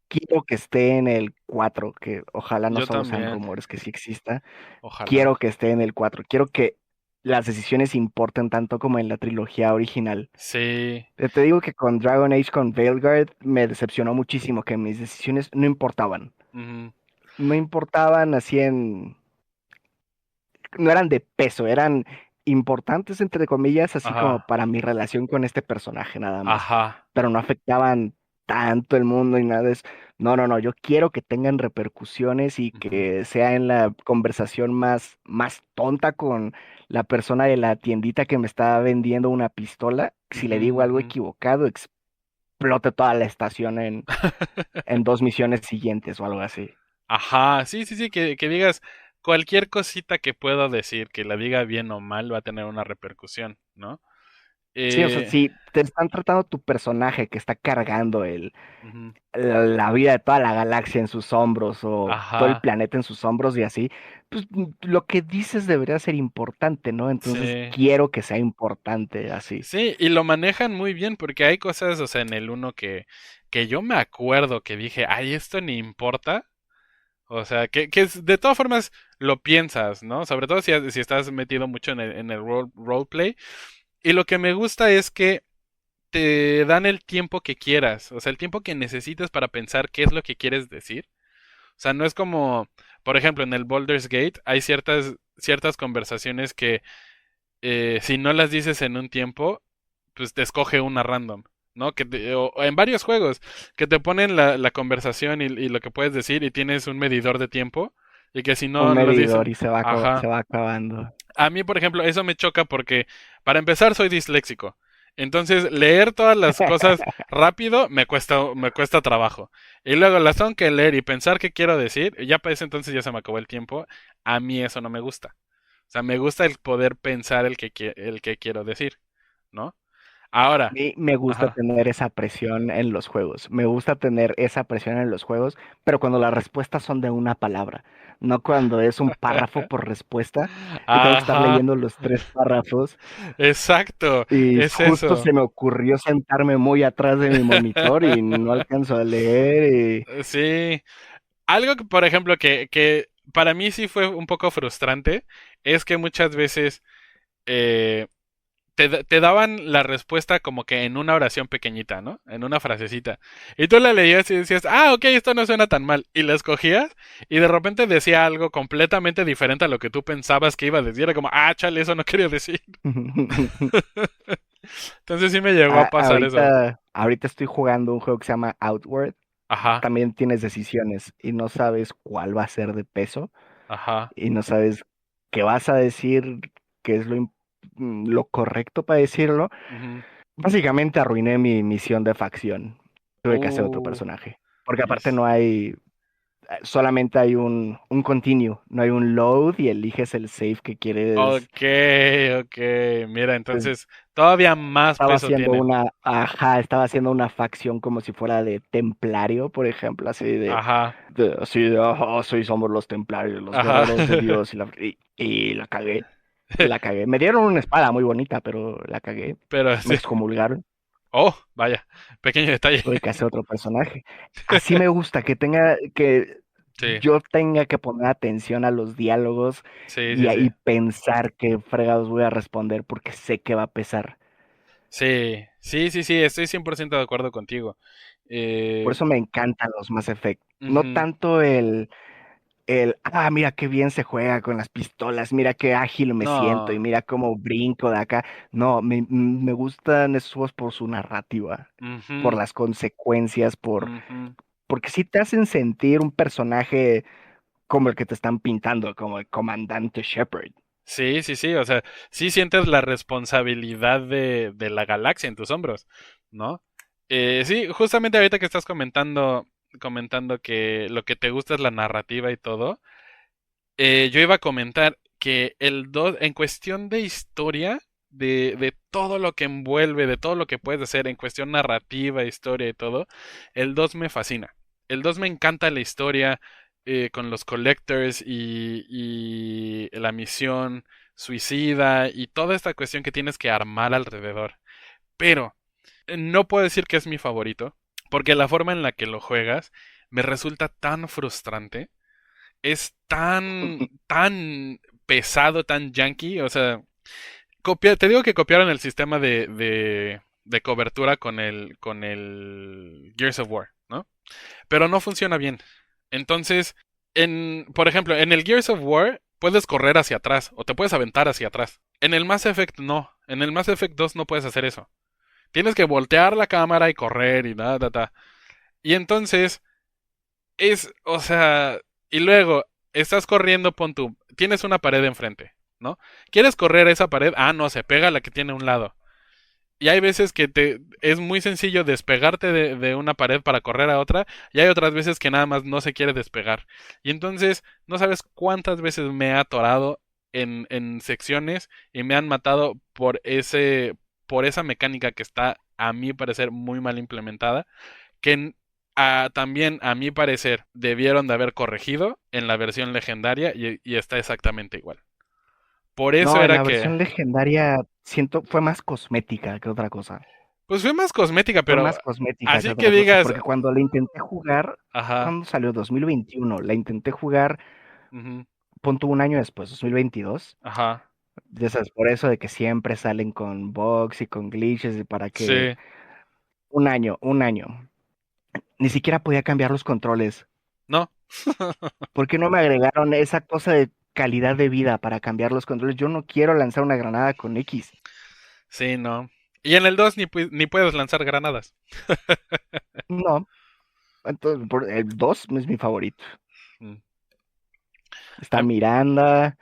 C: quiero que esté en el 4, que ojalá no
A: Yo
C: solo sean
A: también.
C: rumores, que sí exista.
A: Ojalá.
C: Quiero que esté en el 4. Quiero que las decisiones importen tanto como en la trilogía original.
A: Sí.
C: Te digo que con Dragon Age, con Veilguard, me decepcionó muchísimo que mis decisiones no importaban.
A: Ujú,
C: No importaban así no eran de peso, eran importantes, entre comillas, así como
A: ajá,
C: para mi relación con este personaje nada más,
A: ajá.
C: pero no afectaban tanto el mundo y nada de eso. No, no, no, yo quiero que tengan repercusiones y
A: Ujú,
C: que sea en la conversación más tonta con la persona de la tiendita que me está vendiendo una pistola. Si
A: ujú,
C: le digo algo
A: ujú.
C: equivocado, explote toda la estación en 2 misiones siguientes o algo así.
A: Ajá, sí, sí, sí, que digas cualquier cosita que pueda decir, que la diga bien o mal, va a tener una repercusión, ¿no?
C: Sí, o sea,
A: Eh,
C: si te están tratando tu personaje que está cargando
A: ujú,
C: la vida de toda la galaxia en sus hombros o todo el
A: ajá,
C: planeta en sus hombros y así, pues lo que dices debería ser importante, ¿no? Entonces
A: sí.
C: quiero que sea importante así.
A: Sí, y lo manejan muy bien porque hay cosas, o sea, en el uno que yo me acuerdo que dije, ay, esto ni importa. O sea, de todas formas lo piensas, ¿no? Sobre todo si estás metido mucho en el roleplay. Y lo que me gusta es que te dan el tiempo que quieras, o sea, el tiempo que necesites para pensar qué es lo que quieres decir. O sea, no es como, por ejemplo, en el Baldur's Gate hay ciertas conversaciones que si no las dices en un tiempo, pues te escoge una random, ¿no? O en varios juegos, que te ponen la conversación y lo que puedes decir y tienes un medidor de tiempo y que si
C: Un
A: no lo dices,
C: medidor y se
A: ajá.
C: va acabando.
A: A mí, por ejemplo, eso me choca porque, para empezar, soy disléxico. Entonces, leer todas las cosas rápido me cuesta trabajo. Y luego las tengo que leer y pensar qué quiero decir. Y ya para ese entonces ya se me acabó el tiempo. A mí eso no me gusta. O sea, me gusta el poder pensar el que quiero decir, ¿no?
C: A
A: Ahora,
C: mí me gusta
A: ajá.
C: tener esa presión en los juegos. Me gusta tener esa presión en los juegos, pero cuando las respuestas son de una palabra, no cuando es un párrafo por respuesta y tengo que estar
A: Ajá,
C: leyendo los 3 párrafos.
A: exacto,
C: Y
A: es
C: justo
A: eso.
C: se me ocurrió sentarme muy atrás de mi monitor y no alcanzo a leer.
A: Sí, algo que, por ejemplo, que para mí sí fue un poco frustrante, es que muchas veces eh, te daban la respuesta como que en una oración pequeñita, ¿no? En una frasecita. Y tú la leías y decías, ah, ok, esto no suena tan mal. Y la escogías y de repente decía algo completamente diferente a lo que tú pensabas que iba a decir. Era como, ah, chale, eso no quería decir. Entonces sí me llegó a pasar eso.
C: Ahorita estoy jugando un juego que se llama Outward.
A: Ajá,
C: También tienes decisiones y no sabes cuál va a ser de peso
A: ajá.
C: y no sabes qué vas a decir, qué es lo correcto para decirlo.
A: Ujú.
C: Básicamente arruiné mi misión de facción. Tuve que hacer otro
A: Uh,
C: personaje. Porque aparte
A: yes.
C: no hay, solamente hay un continue, no hay un load y eliges el save que quieres.
A: Ok, ok. Mira, entonces todavía más peso tiene.
C: Estaba haciendo una facción como si fuera de templario, por ejemplo, así
A: Ajá,
C: somos los templarios, los
A: ajá.
C: guerreros de Dios, y la cagué. Me dieron una espada muy bonita, pero la cagué.
A: Pero
C: Me
A: sí.
C: excomulgaron,
A: Oh, vaya, pequeño detalle.
C: tuve que hacer otro personaje. Así me gusta que
A: Sí,
C: yo tenga que poner atención a los diálogos
A: sí,
C: y
A: sí, sí.
C: ahí pensar qué fregados voy a responder porque sé que va a pesar.
A: Sí, sí, sí, sí, estoy 100% de acuerdo contigo.
C: Por
A: Eh,
C: eso me encantan los Mass Effect. No
A: ujú,
C: tanto mira qué bien se juega con las pistolas, mira qué ágil me siento y
A: no.
C: mira cómo brinco de acá. No, me gustan esos juegos por su narrativa, por
A: Ujú,
C: las consecuencias,
A: ujú.
C: porque sí te hacen sentir un personaje como el que te están pintando, como el comandante Shepard.
A: Sí, sí, sí, o sea, sí sientes la responsabilidad de la galaxia en tus hombros, ¿no? Sí, justamente ahorita que estás comentando comentando que lo que te gusta es la narrativa y todo, yo iba a comentar que el 2 en cuestión de historia, de todo lo que envuelve, de todo lo que puedes hacer en cuestión narrativa, historia y todo, el 2 me fascina. El 2 me encanta la historia con los collectors y la misión suicida y toda esta cuestión que tienes que armar alrededor. Pero no puedo decir que es mi favorito, porque la forma en la que lo juegas me resulta tan frustrante, es tan pesado, tan yankee, o sea, te digo que copiaron el sistema de cobertura con el Gears of War, ¿no? Pero no funciona bien. Entonces, por ejemplo, en el Gears of War puedes correr hacia atrás o te puedes aventar hacia atrás. En el Mass Effect no. En el Mass Effect 2 no puedes hacer eso. Tienes que voltear la cámara y correr y da. Y entonces, o sea, y luego estás corriendo, tienes una pared enfrente, ¿no? ¿Quieres correr esa pared? Ah, no, se pega a la que tiene a un lado. Y hay veces que es muy sencillo despegarte de una pared para correr a otra, y hay otras veces que nada más no se quiere despegar. Y entonces, no sabes cuántas veces me he atorado en secciones y me han matado por esa mecánica que está, a mi parecer, muy mal implementada, que también, a mi parecer, debieron de haber corregido en la versión legendaria y está exactamente igual. Por eso
C: No, en
A: era
C: la
A: que,
C: versión legendaria siento fue más cosmética que otra cosa.
A: pues fue más cosmética,
C: Fue
A: pero
C: más cosmética que
A: así que
C: otra cosa,
A: digas,
C: porque cuando la intenté jugar,
A: ajá,
C: ¿cuándo salió? 2021. La intenté jugar,
A: ujú,
C: pon tú un año después, 2022.
A: ajá,
C: Ya sabes, por eso de que siempre salen con bugs y con glitches y para que
A: sí,
C: un año. Ni siquiera podía cambiar los controles.
A: no,
C: ¿Por qué no me agregaron esa cosa de calidad de vida para cambiar los controles? Yo no quiero lanzar una granada con X.
A: sí, no. Y en el 2 ni puedes lanzar granadas.
C: No. Entonces, el 2 es mi favorito.
A: Mm.
C: Está
A: Am-
C: Miranda.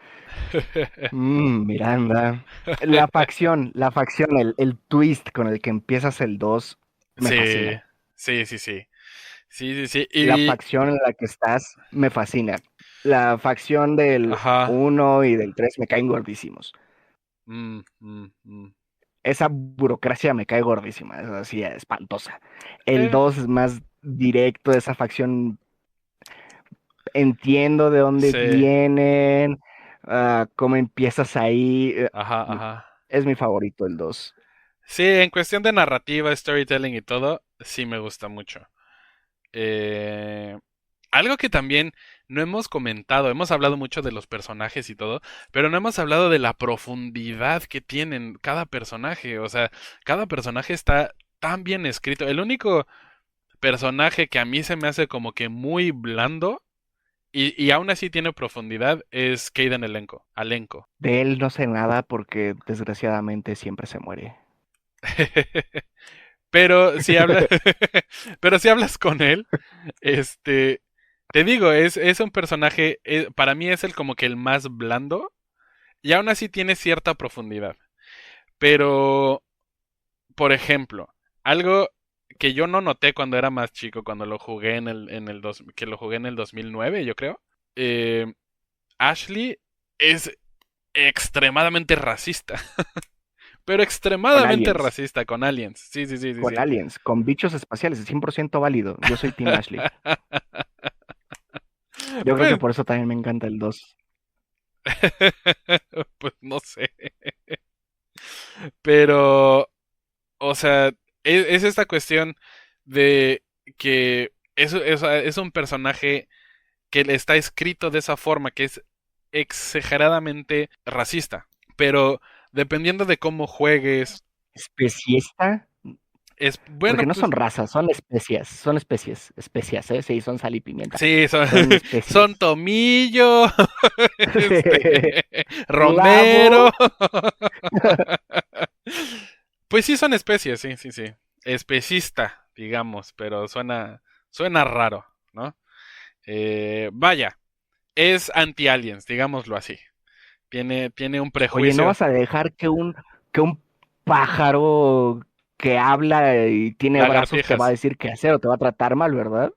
C: Miranda. La facción, el twist con el que empiezas el 2 me
A: Sí,
C: fascina.
A: sí, sí, sí. Sí, sí, sí.
C: La
A: Y,
C: facción en la que estás me fascina. La facción del
A: ajá.
C: uno y del 3 me caen gordísimos.
A: Mm.
C: Esa burocracia me cae gordísima, es así espantosa. El
A: Eh,
C: 2 es más directo, esa facción entiendo de dónde
A: sí,
C: vienen, cómo empiezas ahí.
A: ajá.
C: Es mi favorito el 2.
A: Sí, en cuestión de narrativa, storytelling y todo, sí me gusta mucho. Eh, Algo que también no hemos comentado, hemos hablado mucho de los personajes y todo, pero no hemos hablado de la profundidad que tienen cada personaje. O sea, cada personaje está tan bien escrito. El único personaje que a mí se me hace como que muy blando y aún así tiene profundidad es Kaden Alenko.
C: De él no sé nada porque desgraciadamente siempre se muere.
A: Pero si hablas, pero si hablas con él, este, te digo, es un personaje, para mí es el como que el más blando y aún así tiene cierta profundidad. Pero, por ejemplo, algo que yo no noté cuando era más chico, cuando lo jugué que lo jugué en el 2009, yo creo, eh, Ashley es extremadamente racista, pero
C: Con
A: extremadamente
C: aliens,
A: racista con aliens. Sí, sí, sí, sí,
C: con
A: sí.
C: aliens, con bichos espaciales, es 100% válido. Yo soy Team Ashley. Yo creo que
A: Pues,
C: por eso también me encanta el 2.
A: pues no sé. Pero, o sea, es esta cuestión de que es un personaje que le está escrito de esa forma, que es exageradamente racista. Pero dependiendo de cómo juegues,
C: Especiesta,
A: es bueno,
C: porque no
A: pues
C: son razas, son especias, ¿eh? Sí, son sal y pimienta.
A: sí,
C: Son
A: son
C: especies.
A: tomillo,
C: Clavo.
A: romero. Pues sí, son especies, sí, sí, sí. Especista, digamos, pero suena raro, ¿no? Vaya, es anti-aliens, digámoslo así. Tiene un
C: Oye, ¿no
A: prejuicio.
C: vas a dejar que un pájaro que habla y tiene brazos te va a
A: Lagartijas.
C: decir qué hacer o te va a tratar mal, ¿verdad?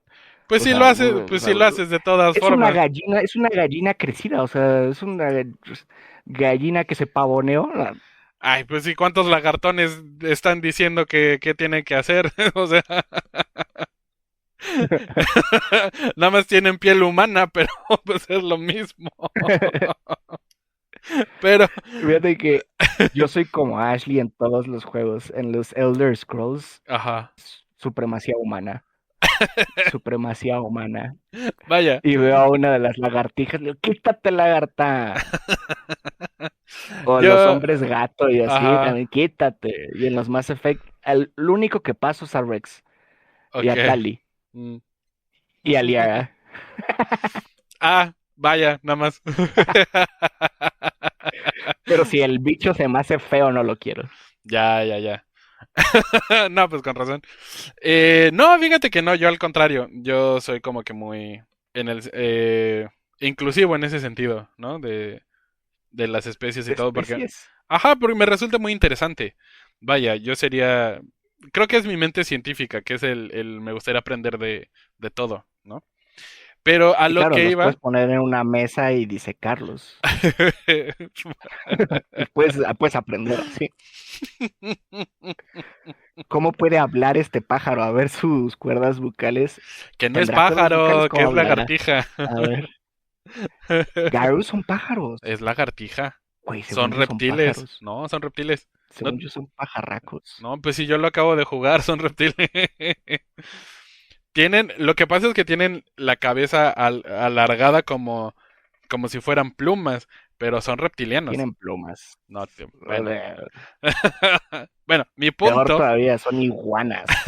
A: Pues
C: O
A: sí
C: sea,
A: lo haces, pues sí lo haces de todas formas.
C: es una gallina crecida, o sea, es una gallina que se pavoneó.
A: Ay, pues sí, ¿cuántos lagartones están diciendo que tienen que hacer? O sea, nada más tienen piel humana, pero pues es lo mismo. Pero,
C: Fíjate que yo soy como Ashley en todos los juegos, en los Elder Scrolls,
A: ajá,
C: supremacía humana, supremacía humana.
A: vaya.
C: Y veo a una de las lagartijas, le digo, quítate lagarta. O los
A: Yo,
C: hombres gato y así,
A: ajá,
C: también quítate. Y en los Mass Effect, el único que paso es a Rex y
A: ok.
C: a Tali
A: Mm.
C: y a Liara.
A: Ah, vaya, nada más.
C: Pero si el bicho se me hace feo, no lo quiero.
A: Ya, ya, ya. No, pues con razón. No, fíjate que no, yo al contrario, yo soy como que muy en el inclusivo en ese sentido, ¿no? De las especies y
C: De
A: todo, porque,
C: especies.
A: ajá, porque me resulta muy interesante. Vaya, yo sería, creo que es mi mente científica, que es el me gustaría aprender de todo, ¿no? Pero a
C: Y
A: lo
C: claro,
A: que
C: los puedes
A: iba,
C: poner en una mesa y disecarlos. Y puedes aprender así. ¿Cómo puede hablar este pájaro? A ver sus cuerdas vocales.
A: que no es
C: ¿Tendrá cuerdas vocales?
A: pájaro, que
C: ¿Cómo
A: es
C: hablará?
A: lagartija.
C: A ver. Garus son pájaros.
A: Es lagartija.
C: Güey,
A: Son
C: según yo son
A: reptiles.
C: pájaros.
A: No, son reptiles. No,
C: Según yo son pajarracos.
A: no, pues si yo lo acabo de jugar, son reptiles. Tienen, lo que pasa es que tienen la cabeza alargada como si fueran plumas, pero son reptilianos.
C: Tienen plumas.
A: No, bueno.
C: Joder.
A: Bueno,
C: Peor todavía, son iguanas.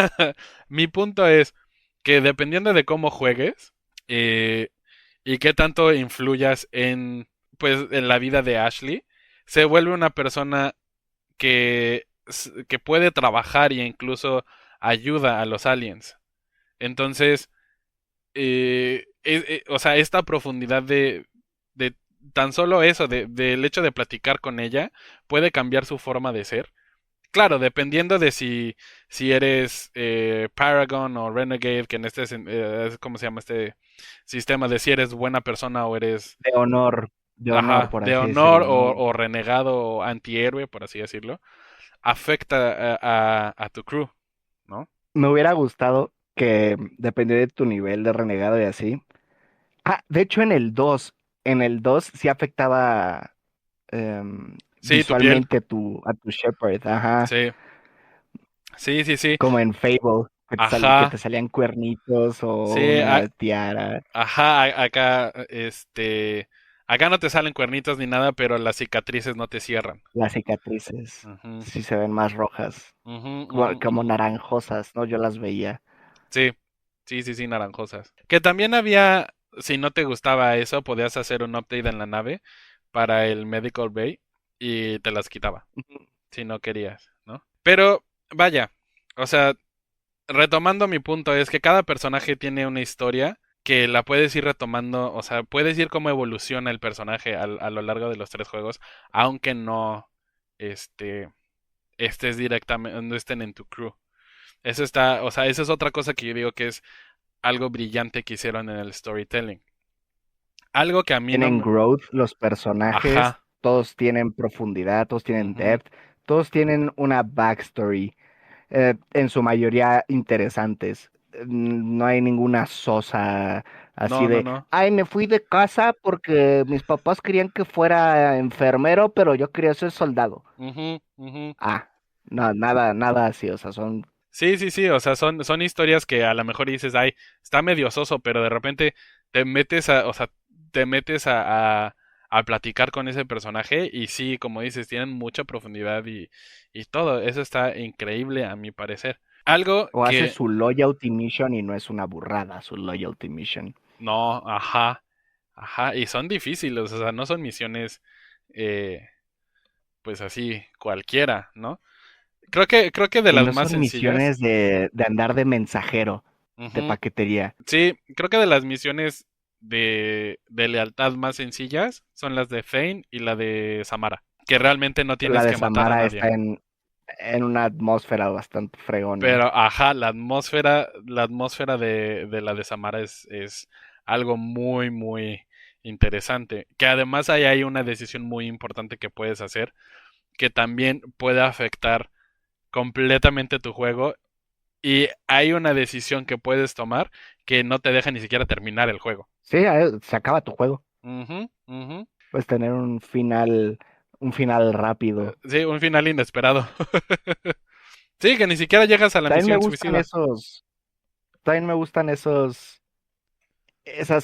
A: mi punto es que dependiendo de cómo juegues eh, y qué tanto influyas en, pues, en la vida de Ashley, se vuelve una persona que puede trabajar e incluso ayuda a los aliens. Entonces, o sea, esta profundidad de tan solo eso, del hecho de platicar con ella, puede cambiar su forma de ser. Claro, dependiendo de si eres Paragon o Renegade, que en este es ¿cómo se llama este sistema? De si eres buena persona o eres,
C: De honor,
A: ajá,
C: por
A: de
C: así
A: honor
C: decirlo, ¿no?
A: o renegado o antihéroe, por así decirlo, afecta a tu crew, ¿no?
C: Me hubiera gustado que, dependiendo de tu nivel de renegado y así. Ah, de hecho en el 2 sí afectaba
A: Sí, tu piel,
C: visualmente a tu Shepard, ajá.
A: sí, sí, sí, sí,
C: Como en Fable, que te
A: ajá,
C: salían cuernitos o
A: sí,
C: una tiara,
A: ajá, acá, acá no te salen cuernitos ni nada, pero las cicatrices no te cierran.
C: las cicatrices
A: Ujú,
C: sí se ven más rojas,
A: ujú, ujú,
C: como
A: ujú.
C: naranjosas, ¿no? Yo las veía.
A: Sí, sí, sí, sí, naranjosas. Que también había, si no te gustaba eso, podías hacer un update en la nave para el Medical Bay y te las quitaba,
C: Ujú.
A: si no querías, ¿no? Pero, vaya, o sea, retomando mi punto, es que cada personaje tiene una historia que la puedes ir retomando, o sea, puedes ir cómo evoluciona el personaje a lo largo de los tres juegos, aunque no, este, estés directamente, no estén en tu crew. Eso está, o sea, esa es otra cosa que yo digo que es algo brillante que hicieron en el storytelling. Algo que a mí no
C: Tienen
A: me...
C: growth los personajes,
A: Ajá.
C: todos tienen profundidad, todos tienen
A: Ujú.
C: depth, todos tienen una backstory, en su mayoría interesantes. No hay ninguna sosa así
A: No, no,
C: de,
A: no.
C: ay, me fui de casa porque mis papás querían que fuera enfermero, pero yo quería ser soldado.
A: Ujú, ujú.
C: Ah, no, nada, nada así, o sea, son,
A: Sí, sí, sí, o sea, son historias que a lo mejor dices, ay, está medio soso, pero de repente te metes o sea, te metes a platicar con ese personaje y sí, como dices, tienen mucha profundidad y todo, eso está increíble a mi parecer. Algo
C: o hace
A: que,
C: su loyalty mission y no es una burrada su loyalty mission.
A: no, ajá, ajá, y son difíciles, o sea, no son misiones, eh, pues así, cualquiera, ¿no? Creo que de
C: Y
A: las
C: no
A: más
C: son
A: sencillas,
C: misiones de andar de mensajero, de
A: ujú.
C: paquetería.
A: Sí, creo que de las misiones de lealtad más sencillas son las de Fane y la de Samara, que realmente no
C: La
A: tienes
C: de
A: que matar a
C: Samara
A: nadie.
C: en una atmósfera bastante fregona.
A: Pero, ajá, la atmósfera de la de Samara es algo muy, muy interesante. Que además ahí hay una decisión muy importante que puedes hacer, que también puede afectar completamente tu juego. Y hay una decisión que puedes tomar que no te deja ni siquiera terminar el juego.
C: Sí, se acaba tu juego.
A: Ujú, ujú.
C: Puedes tener un final rápido.
A: Sí, un final inesperado. Sí, que ni siquiera llegas a la
C: También me
A: misión
C: gustan
A: suicida.
C: esos, también me gustan esas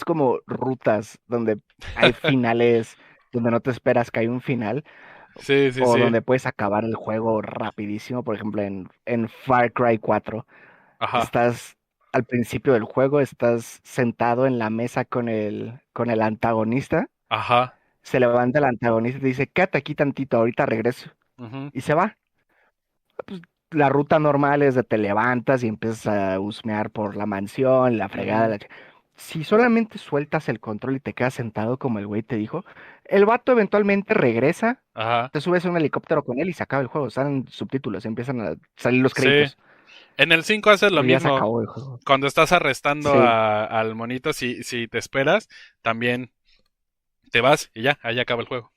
C: como rutas donde hay finales, donde no te esperas que hay un final,
A: Sí, sí,
C: o
A: sí.
C: donde puedes acabar el juego rapidísimo. Por ejemplo, en Far Cry 4,
A: Ajá,
C: estás al principio del juego, estás sentado en la mesa con el antagonista,
A: ajá.
C: se levanta el antagonista y te dice, quédate aquí tantito, ahorita regreso.
A: Ujú,
C: Y se va. Pues, la ruta normal es de te levantas y empiezas a husmear por la mansión, la fregada.
A: ujú,
C: Si solamente sueltas el control y te quedas sentado como el güey te dijo, el vato eventualmente regresa,
A: ajá.
C: te subes a un helicóptero con él y se acaba el juego. Salen subtítulos, empiezan a salir los
A: Sí.
C: créditos.
A: En el 5 haces lo
C: Porque ya se
A: mismo.
C: acabó el juego.
A: Cuando estás arrestando
C: Sí,
A: al monito, si te esperas, también te vas y ya, ahí acaba el juego.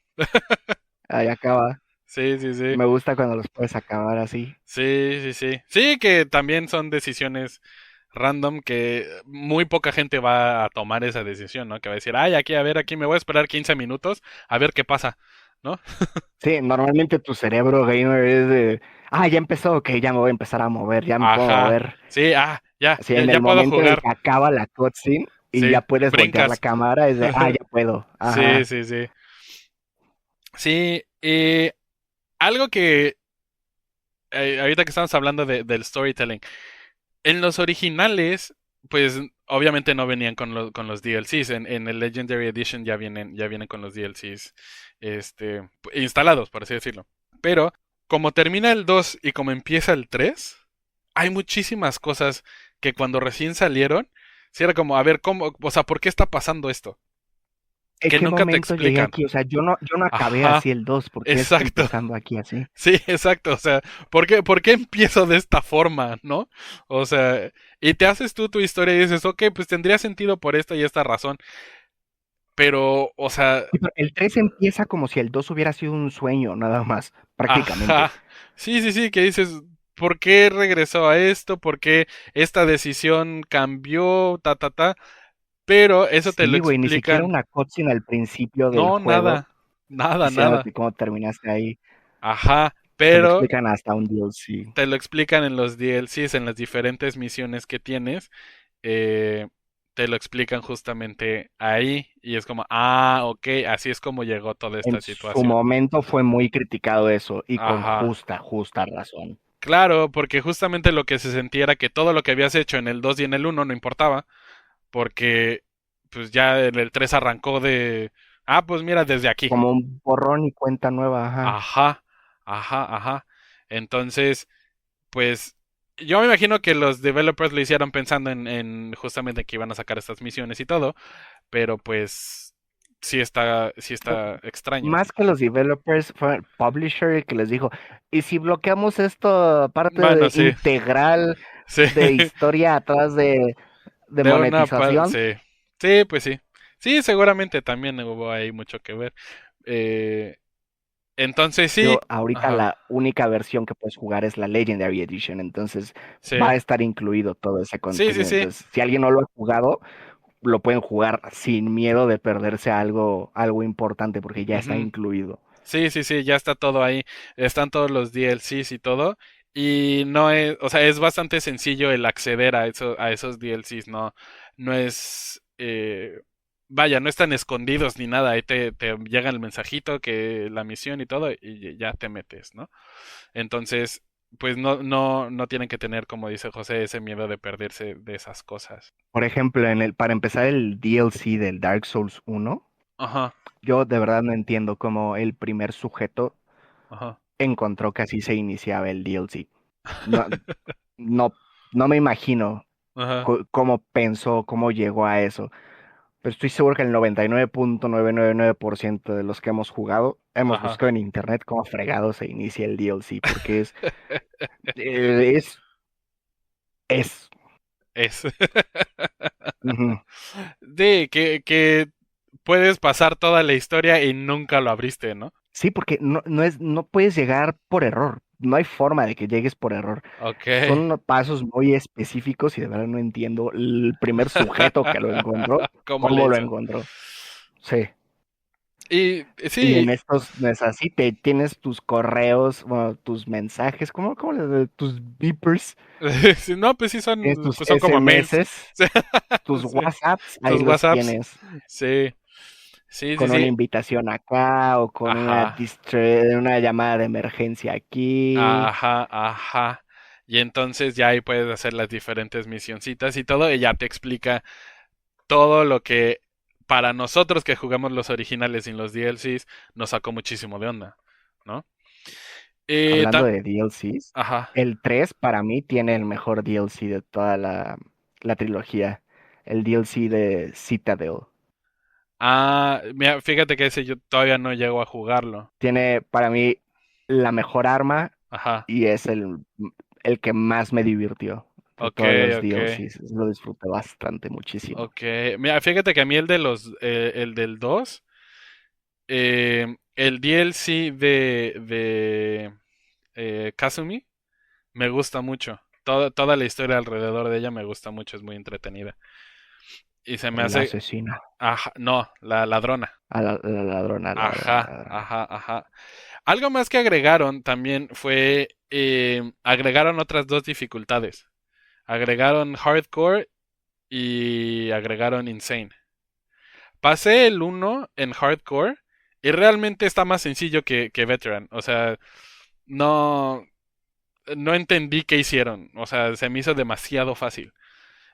C: ahí acaba.
A: Sí, sí, sí.
C: Me gusta cuando los puedes acabar así.
A: Sí, sí, sí. Sí, que también son decisiones random que muy poca gente va a tomar esa decisión, ¿no? Que va a decir, ay, aquí, a ver, aquí me voy a esperar 15 minutos a ver qué pasa, ¿no?
C: Sí, normalmente tu cerebro gamer es de, ya empezó, ok, ya me voy a empezar a mover, ya me puedo
A: Ajá.
C: mover.
A: Sí, ya,
C: Así
A: ya,
C: en
A: ya
C: el
A: puedo
C: momento en el
A: jugar.
C: que acaba la cutscene y
A: Sí,
C: ya puedes voltear la
A: brincas.
C: cámara, es de, ya puedo.
A: Sí,
C: Ajá.
A: sí, sí. Sí, algo que ahorita que estamos hablando del storytelling, en los originales, pues obviamente no venían con los DLCs. En el Legendary Edition ya vienen con los DLCs instalados, por así decirlo. Pero como termina el 2 y como empieza el 3, hay muchísimas cosas que cuando recién salieron, sí era como, a ver, ¿cómo? O sea, ¿por qué está pasando esto?
C: ¿En
A: Que
C: qué
A: nunca te
C: momento llegué
A: explican.
C: aquí? O sea, yo no acabé
A: Ajá,
C: así el 2, ¿por qué está
A: exacto.
C: empezando aquí así?
A: Sí, exacto. O sea, ¿por qué empiezo de esta forma, no? O sea, y te haces tú tu historia y dices, ok, pues tendría sentido por esta y esta razón. Pero, o sea,
C: Sí, pero el 3 empieza como si el 2 hubiera sido un sueño, nada más,
A: ajá.
C: prácticamente.
A: Sí, sí, sí, que dices, ¿por qué regresó a esto? ¿Por qué esta decisión cambió? Ta, ta, ta. Pero eso te lo
C: Sí, güey, ni siquiera
A: explican.
C: una cutscene al principio del
A: No,
C: juego
A: nada. Nada, nada.
C: diciéndote cómo terminaste ahí.
A: Ajá.
C: Te lo
A: Pero
C: explican hasta un DLC.
A: te lo explican en los DLCs, en las diferentes misiones que tienes. eh, Te lo explican justamente ahí y es como, ok, así es como llegó toda
C: En
A: esta
C: su
A: situación.
C: momento fue muy criticado eso, y con
A: Ajá.
C: justa razón.
A: Claro, porque justamente lo que se sentía era que todo lo que habías hecho en el 2 y en el uno no importaba, porque pues ya en el 3 arrancó pues mira, desde aquí.
C: Como un borrón y cuenta nueva, ajá.
A: Ajá, ajá, ajá. Entonces, pues yo me imagino que los developers lo hicieron pensando en justamente que iban a sacar estas misiones y todo, pero pues sí está extraño.
C: Más que los developers, fue el publisher el que les dijo, ¿y si bloqueamos esto parte
A: Bueno,
C: de
A: sí,
C: integral
A: sí,
C: de historia atrás de monetización?
A: sí, sí, pues sí, sí, seguramente también hubo ahí mucho que ver. Eh, entonces sí,
C: Digo, ahorita
A: ajá,
C: la única versión que puedes jugar es la Legendary Edition, entonces
A: sí,
C: va a estar incluido todo ese
A: sí, sí,
C: contenido.
A: sí,
C: Entonces, si alguien no lo ha jugado, lo pueden jugar sin miedo de perderse algo importante porque ya está
A: ujú.
C: incluido.
A: Sí, sí, sí, ya está todo ahí. Están todos los DLCs y todo. Y no es, o sea, es bastante sencillo el acceder a esos DLCs, no, no es, vaya, no están escondidos ni nada. Ahí te llega el mensajito que la misión y todo y ya te metes, ¿no? Entonces, pues no tienen que tener, como dice José, ese miedo de perderse de esas cosas.
C: Por ejemplo, para empezar el DLC del Dark Souls 1,
A: Ajá,
C: yo de verdad no entiendo cómo el primer sujeto
A: ajá,
C: encontró que así se iniciaba el DLC. No, no, no me imagino
A: ajá,
C: cómo pensó, cómo llegó a eso. Pero estoy seguro que el 99.999% de los que hemos jugado hemos
A: Ajá.
C: buscado en internet cómo fregado se inicia el DLC, porque eh, es, es.
A: Es.
C: Ujú.
A: Sí, que puedes pasar toda la historia y nunca lo abriste, ¿no?
C: Sí, porque no puedes llegar por error. No hay forma de que llegues por error.
A: Ok.
C: Son pasos muy específicos y de verdad no entiendo el primer sujeto que lo encontró,
A: ¿Cómo le
C: cómo lo
A: hizo?
C: encontró. Sí.
A: Y
C: Y
A: sí,
C: en estos no es así, tienes tus correos, bueno, tus mensajes, tus beepers,
A: sí, no, pues sí
C: tienes
A: son,
C: tus
A: pues son como mails.
C: SMS, tus
A: Sí,
C: WhatsApps, ahí
A: tus
C: los
A: WhatsApps.
C: tienes,
A: Sí, sí, sí,
C: con una
A: sí.
C: invitación acá o con
A: Ajá,
C: una llamada de emergencia aquí.
A: ajá, ajá. Y entonces ya ahí puedes hacer las diferentes misioncitas y todo, y ya te explica todo lo que para nosotros que jugamos los originales sin los DLCs nos sacó muchísimo de onda, ¿no? Eh,
C: Hablando
A: tam-
C: de DLCs,
A: ajá.
C: el 3 para mí tiene el mejor DLC de toda la trilogía, el DLC de Citadel.
A: Ah, mira, fíjate que ese yo todavía no llego a jugarlo.
C: Tiene para mí la mejor arma
A: Ajá.
C: y es el que más me divirtió de
A: Ok,
C: todos los
A: ok.
C: DLCs. Lo disfruté bastante, muchísimo.
A: Ok. Mira, fíjate que a mí el del 2 el DLC de Kazumi me gusta mucho. Toda la historia alrededor de ella me gusta mucho, es muy entretenida. Y se me
C: La
A: hace,
C: asesina,
A: ajá, no, la ladrona.
C: la ladrona, la
A: Ajá,
C: ladrona.
A: ajá, ajá. Algo más que agregaron también fue, agregaron otras dos dificultades. Agregaron Hardcore y agregaron Insane. Pasé el uno en Hardcore y realmente está más sencillo que Veteran. O sea, no, no entendí qué hicieron. O sea, se me hizo demasiado fácil.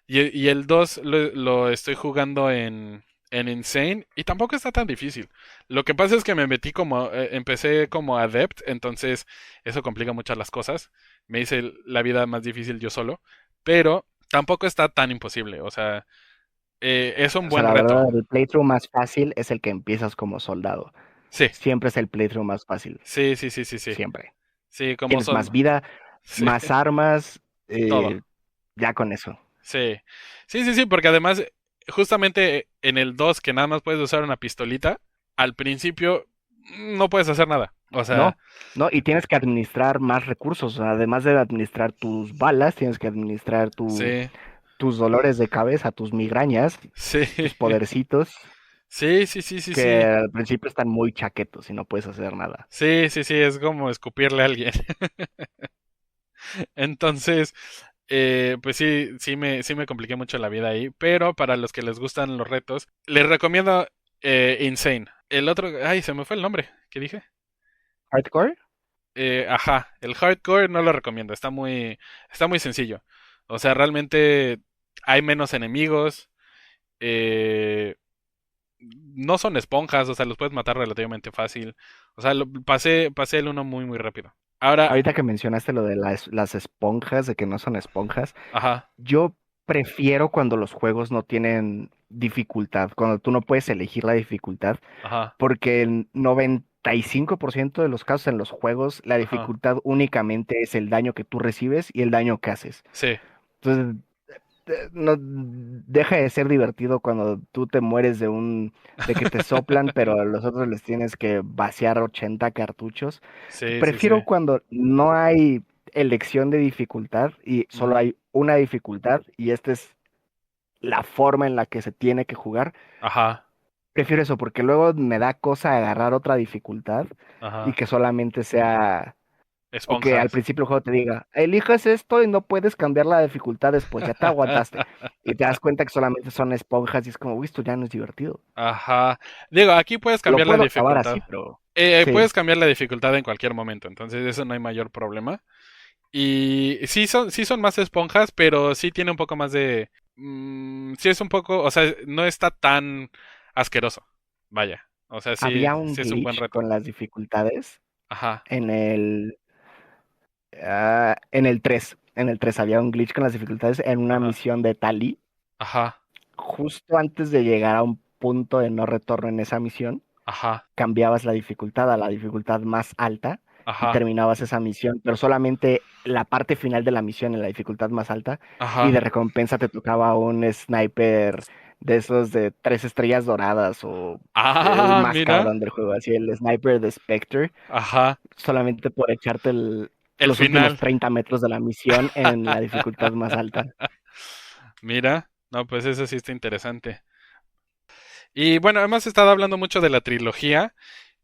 A: Y el 2 lo estoy jugando en Insane y tampoco está tan difícil. Lo que pasa es que me metí como, empecé como adept, entonces eso complica mucho las cosas. Me hice la vida más difícil yo solo, pero tampoco está tan imposible. O sea, es un
C: O sea,
A: buen
C: la
A: reto.
C: verdad, el playthrough más fácil es el que empiezas como soldado.
A: Sí,
C: Siempre es el playthrough más fácil,
A: sí, sí, sí, sí, sí.
C: siempre.
A: Sí, como
C: Tienes más
A: son.
C: vida,
A: Sí,
C: más armas,
A: todo.
C: ya con eso.
A: Sí. Sí, sí, sí, porque además, justamente en el 2 que nada más puedes usar una pistolita, al principio no puedes hacer nada. O sea,
C: No, no, y tienes que administrar más recursos. Además de administrar tus balas, tienes que administrar
A: sí,
C: tus dolores de cabeza, tus migrañas,
A: sí,
C: tus podercitos,
A: sí, sí, sí, sí,
C: que
A: sí.
C: al principio están muy chaquetos y no puedes hacer nada.
A: Sí, sí, sí, es como escupirle a alguien. Entonces, pues sí, sí me compliqué mucho la vida ahí, pero para los que les gustan los retos, les recomiendo Insane. El otro, ay, se me fue el nombre, ¿qué dije?
C: Hardcore,
A: Ajá, el hardcore no lo recomiendo, está muy sencillo. O sea, realmente hay menos enemigos, eh, no son esponjas, o sea, los puedes matar relativamente fácil. O sea, pasé el uno muy, muy rápido. Ahora,
C: ahorita que mencionaste lo de las esponjas, de que no son esponjas,
A: ajá,
C: yo prefiero cuando los juegos no tienen dificultad, cuando tú no puedes elegir la dificultad.
A: ajá,
C: Porque el 95% de los casos en los juegos, la
A: ajá,
C: dificultad únicamente es el daño que tú recibes y el daño que haces.
A: sí,
C: Entonces, no deja de ser divertido cuando tú te mueres de que te soplan, pero a los otros les tienes que vaciar 80 cartuchos.
A: sí, sí, sí.
C: Prefiero cuando no hay elección de dificultad y solo
A: Ujú,
C: hay una dificultad y esta es la forma en la que se tiene que jugar.
A: ajá,
C: Prefiero eso porque luego me da cosa agarrar otra dificultad y
A: ajá,
C: que solamente sea, o que al
A: esponjas.
C: principio el juego te diga, elijas esto y no puedes cambiar la dificultad después, ya te aguantaste. Y te das cuenta que solamente son esponjas y es como, uy, esto ya no es divertido.
A: Ajá. Digo, aquí puedes
C: Lo
A: cambiar la
C: puedo acabar
A: dificultad.
C: así, pero sí,
A: Puedes cambiar la dificultad en cualquier momento, entonces eso no hay mayor problema. Y sí son más esponjas, pero sí tiene un poco más de... sí es un poco, o sea, no está tan asqueroso. Vaya. O sea,
C: había un
A: sí es un buen
C: glitch
A: reto.
C: con las dificultades
A: Ajá,
C: en en el 3 había un glitch con las dificultades en una
A: ajá,
C: misión de Tali,
A: ajá.
C: justo antes de llegar a un punto de no retorno en esa misión,
A: Ajá,
C: cambiabas la dificultad a la dificultad más alta y
A: ajá,
C: terminabas esa misión, pero solamente la parte final de la misión en la dificultad más alta y de
A: ajá.
C: recompensa te tocaba un sniper de esos de 3 estrellas doradas o el
A: Ah,
C: más
A: mira.
C: cabrón del juego, así el sniper de Spectre,
A: Ajá.
C: solamente por echarte
A: El
C: los últimos
A: final.
C: 30 metros de la misión en la dificultad más alta.
A: Mira. No, pues eso sí está interesante. Y bueno, hemos estado hablando mucho de la trilogía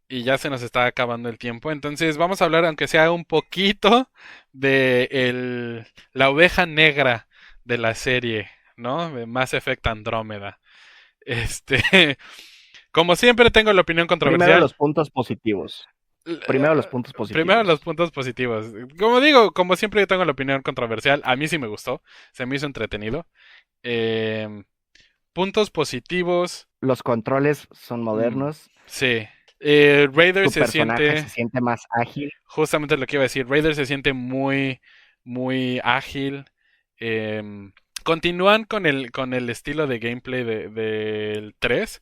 A: y ya se nos está acabando el tiempo. Entonces vamos a hablar, aunque sea un poquito, de la oveja negra de la serie, ¿no? De Mass Effect Andrómeda. Este, como siempre tengo la opinión
C: Primero
A: controversial.
C: los puntos positivos. Primero los puntos
A: Primero los
C: positivos.
A: puntos positivos. Como digo, como siempre yo tengo la opinión controversial. A mí sí me gustó. Se me hizo entretenido. Em, Puntos positivos.
C: Los controles son
A: mm,
C: modernos.
A: sí. Raider
C: Tu
A: se
C: personaje se
A: siente.
C: siente más ágil.
A: Justamente lo que iba a decir. Raider se siente muy, muy ágil. Em, Continúan con el estilo de gameplay del 3,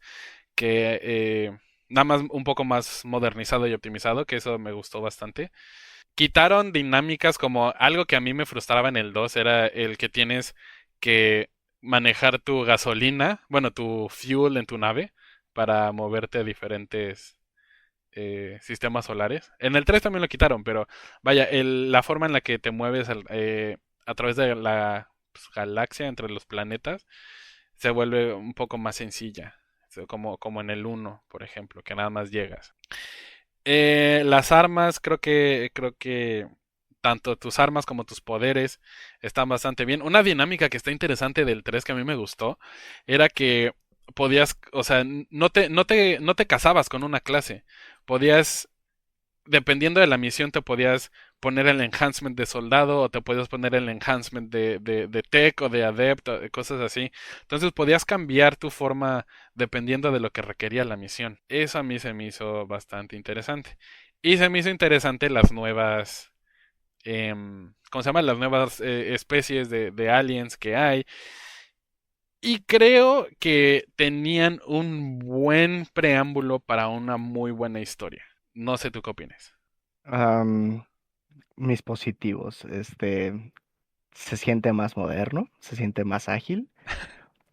A: que nada más un poco más modernizado y optimizado, que eso me gustó bastante. Quitaron dinámicas como algo que a mí me frustraba en el 2 era el que tienes que manejar tu gasolina, bueno, tu fuel en tu nave para moverte a diferentes sistemas solares. En el 3 también lo quitaron, pero vaya, la forma en la que te mueves a través de la pues, galaxia entre los planetas se vuelve un poco más sencilla. Como en el uno, por ejemplo, que nada más llegas. Las armas, creo que tanto tus armas como tus poderes están bastante bien. Una dinámica que está interesante del 3 que a mí me gustó era que podías, o sea, no te casabas con una clase. Podías, dependiendo de la misión, te podías poner el enhancement de soldado o te podías poner el enhancement de tech o de adept, o de cosas así. Entonces podías cambiar tu forma dependiendo de lo que requería la misión. Eso a mí se me hizo bastante interesante. Y se me hizo interesante las nuevas, ¿cómo se llama? Las nuevas especies de aliens que hay. Y creo que tenían un buen preámbulo para una muy buena historia. No sé tú qué opinas.
C: Am, Mis positivos, se siente más moderno, se siente más ágil.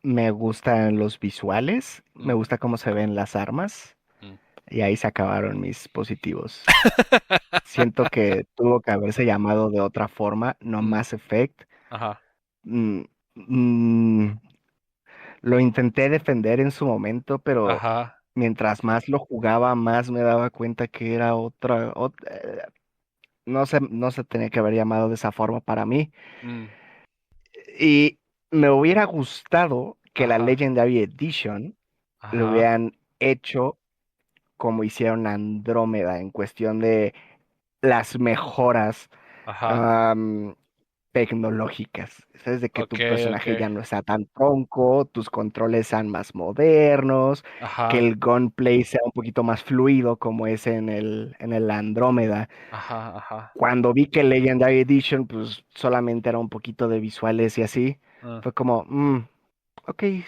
C: Me gustan los visuales, me
A: Mm,
C: gusta cómo se ven las armas.
A: mm.
C: Y ahí se acabaron mis positivos. Siento que tuvo que haberse llamado de otra forma, no
A: Mm,
C: Mass Effect.
A: ajá,
C: Mm, mm, lo intenté defender en su momento, pero
A: ajá,
C: mientras más lo jugaba, más me daba cuenta que era no se tenía que haber llamado de esa forma para mí.
A: mm,
C: Y me hubiera gustado que la
A: ajá,
C: Legendary Edition lo
A: ajá,
C: hubieran hecho como hicieron Andrómeda en cuestión de las mejoras
A: ajá,
C: am, tecnológicas. ¿Sabes? De que
A: ok,
C: tu
A: ok,
C: personaje ya no sea tan tronco, tus controles sean más modernos, que
A: ajá,
C: el gunplay sea un poquito más fluido como es en el Andrómeda.
A: ajá, ajá,
C: Cuando vi que Legendary Edition pues solamente era un poquito de visuales y así,
A: ah,
C: fue como, ok, qué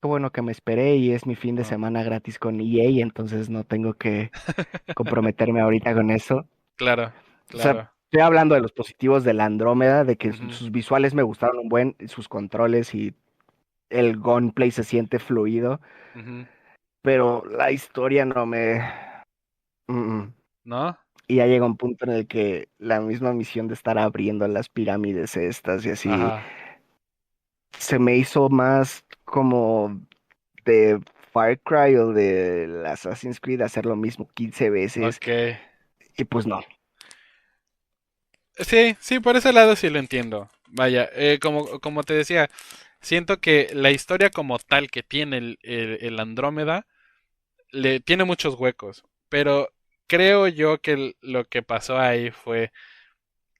C: bueno que me esperé y es mi fin de
A: ah.
C: semana gratis con EA, entonces no tengo que comprometerme ahorita con eso.
A: Claro,
C: O sea,
A: claro,
C: estoy hablando de los positivos de la Andrómeda, de que
A: ujú,
C: sus visuales me gustaron un buen, sus controles y el gunplay se siente fluido,
A: ujú.
C: pero la historia no me... mm, mm.
A: ¿No?
C: Y ya llega un punto en el que la misma misión de estar abriendo las pirámides estas y así,
A: Ajá,
C: se me hizo más como de Far Cry o de Assassin's Creed hacer lo mismo 15 veces,
A: ok.
C: y pues no.
A: Sí, sí, por ese lado sí lo entiendo. Vaya, como te decía, siento que la historia como tal que tiene el Andrómeda le tiene muchos huecos, pero creo yo que lo que pasó ahí fue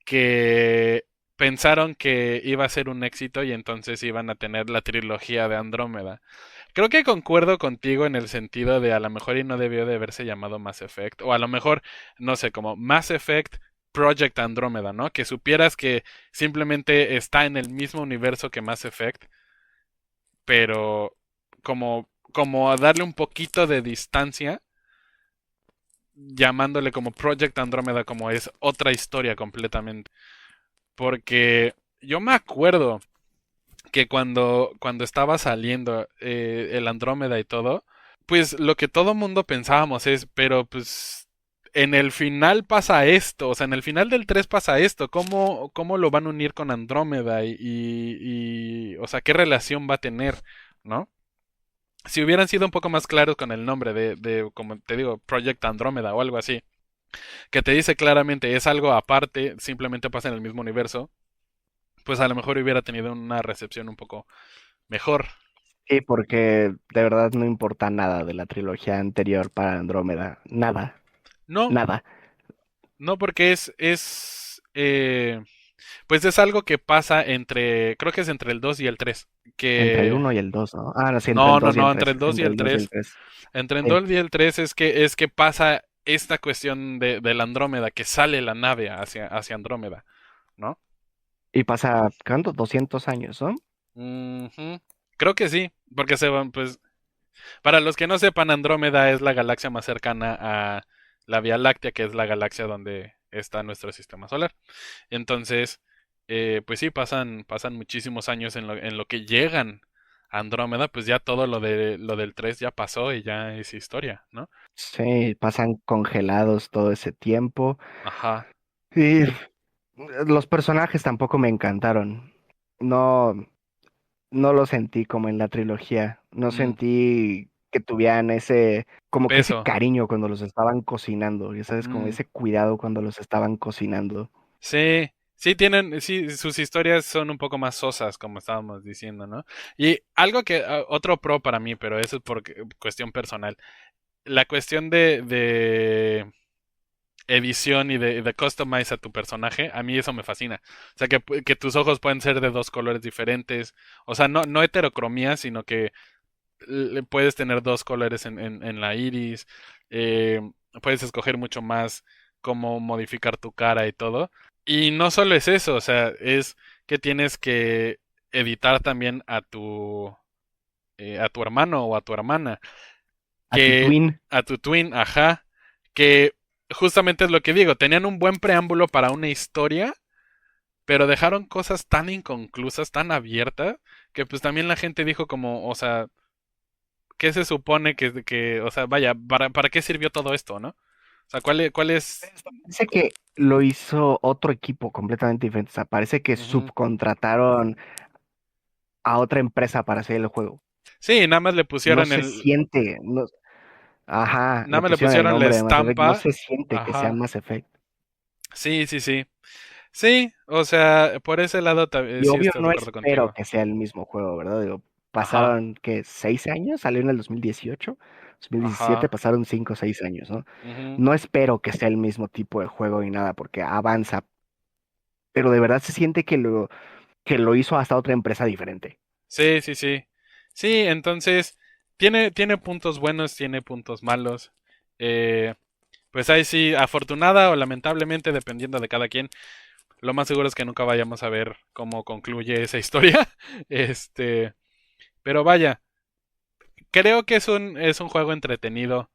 A: que pensaron que iba a ser un éxito y entonces iban a tener la trilogía de Andrómeda. Creo que concuerdo contigo en el sentido de a lo mejor y no debió de haberse llamado Mass Effect, o a lo mejor, no sé, como Mass Effect Project Andrómeda, ¿no? Que supieras que simplemente está en el mismo universo que Mass Effect, pero como a darle un poquito de distancia, llamándole como Project Andrómeda, como es otra historia completamente. Porque yo me acuerdo que cuando estaba saliendo el Andrómeda y todo, pues lo que todo mundo pensábamos es, pero pues en el final pasa esto, o sea, en el final del 3 pasa esto, ¿cómo lo van a unir con Andrómeda o sea, qué relación va a tener, ¿no? Si hubieran sido un poco más claros con el nombre como te digo, Project Andrómeda o algo así, que te dice claramente es algo aparte, simplemente pasa en el mismo universo, pues a lo mejor hubiera tenido una recepción un poco mejor.
C: Sí, porque de verdad no importa nada de la trilogía anterior para Andrómeda. Nada,
A: No,
C: nada.
A: no porque pues es algo que pasa creo que es entre el 2 y el 3
C: Entre el
A: que
C: uno y el 2, ¿no? Ah, no, sí, entre el
A: no, no,
C: 2 y el
A: no, entre
C: 3.
A: el 2 y
C: Entre
A: el
C: el 2 y
A: 3
C: el 3.
A: entre el
C: Sí.
A: 2 y el 3 es que pasa esta cuestión de la Andrómeda, que sale la nave hacia Andrómeda, ¿no?
C: Y pasa, ¿cuánto? 200 años, ¿no?
A: Ujú. Creo que sí, porque se van, pues, para los que no sepan, Andrómeda es la galaxia más cercana a la Vía Láctea, que es la galaxia donde está nuestro sistema solar. Entonces, pues sí, pasan muchísimos años en lo que llegan a Andrómeda, pues ya todo lo del 3 ya pasó y ya es historia, ¿no?
C: Sí, pasan congelados todo ese tiempo.
A: Ajá.
C: Y los personajes tampoco me encantaron. No, no lo sentí como en la trilogía. No
A: Mm,
C: sentí que tuvieran como que ese
A: peso.
C: cariño cuando los estaban cocinando, ya sabes, como
A: Mm,
C: ese cuidado cuando los estaban cocinando.
A: sí, sí, sus historias son un poco más sosas, como estábamos diciendo, ¿no? Y otro pro para mí, pero eso es por cuestión personal. La cuestión de edición y de customize a tu personaje, a mí eso me fascina. O sea, que tus ojos pueden ser de dos colores diferentes. O sea, no heterocromía, sino que puedes tener dos colores en la iris. eh, Puedes escoger mucho más cómo modificar tu cara y todo. Y no solo es eso, o sea, es que tienes que editar también a tu hermano o a tu hermana,
C: A tu
A: que
C: twin,
A: a tu twin, ajá, que justamente es lo que digo, tenían un buen preámbulo para una historia, pero dejaron cosas tan inconclusas, tan abiertas, que pues también la gente dijo como, o sea, ¿qué se supone o sea, vaya, para qué sirvió todo esto, ¿no? O sea, cuál es?
C: parece que lo hizo otro equipo completamente diferente. O sea, parece que
A: Ujú.
C: subcontrataron a otra empresa para hacer el juego.
A: Sí,
C: No se siente, no, ajá,
A: nada
C: le
A: más le
C: pusieron el
A: pusieron la
C: nombre de Mass Effect, no
A: estampa,
C: se siente que sea
A: ajá,
C: Mass Effect.
A: sí, sí, sí, sí, o sea, por ese lado
C: Y
A: sí
C: obvio
A: estoy de
C: no
A: acuerdo
C: espero
A: contigo,
C: que sea el mismo juego, ¿verdad? Digo,
A: ajá,
C: pasaron, ¿qué? ¿6 años? Salió en el 2018, 2017,
A: ajá,
C: pasaron 5 o 6 años, ¿no?
A: ujú.
C: No espero que sea el mismo tipo de juego y nada, porque avanza, pero de verdad se siente que lo hizo hasta otra empresa diferente.
A: Sí, sí, sí. Sí, entonces tiene puntos buenos, tiene puntos malos. Eh, pues ahí sí, afortunada o lamentablemente, dependiendo de cada quien, lo más seguro es que nunca vayamos a ver cómo concluye esa historia. Este, pero vaya, creo que es un juego entretenido.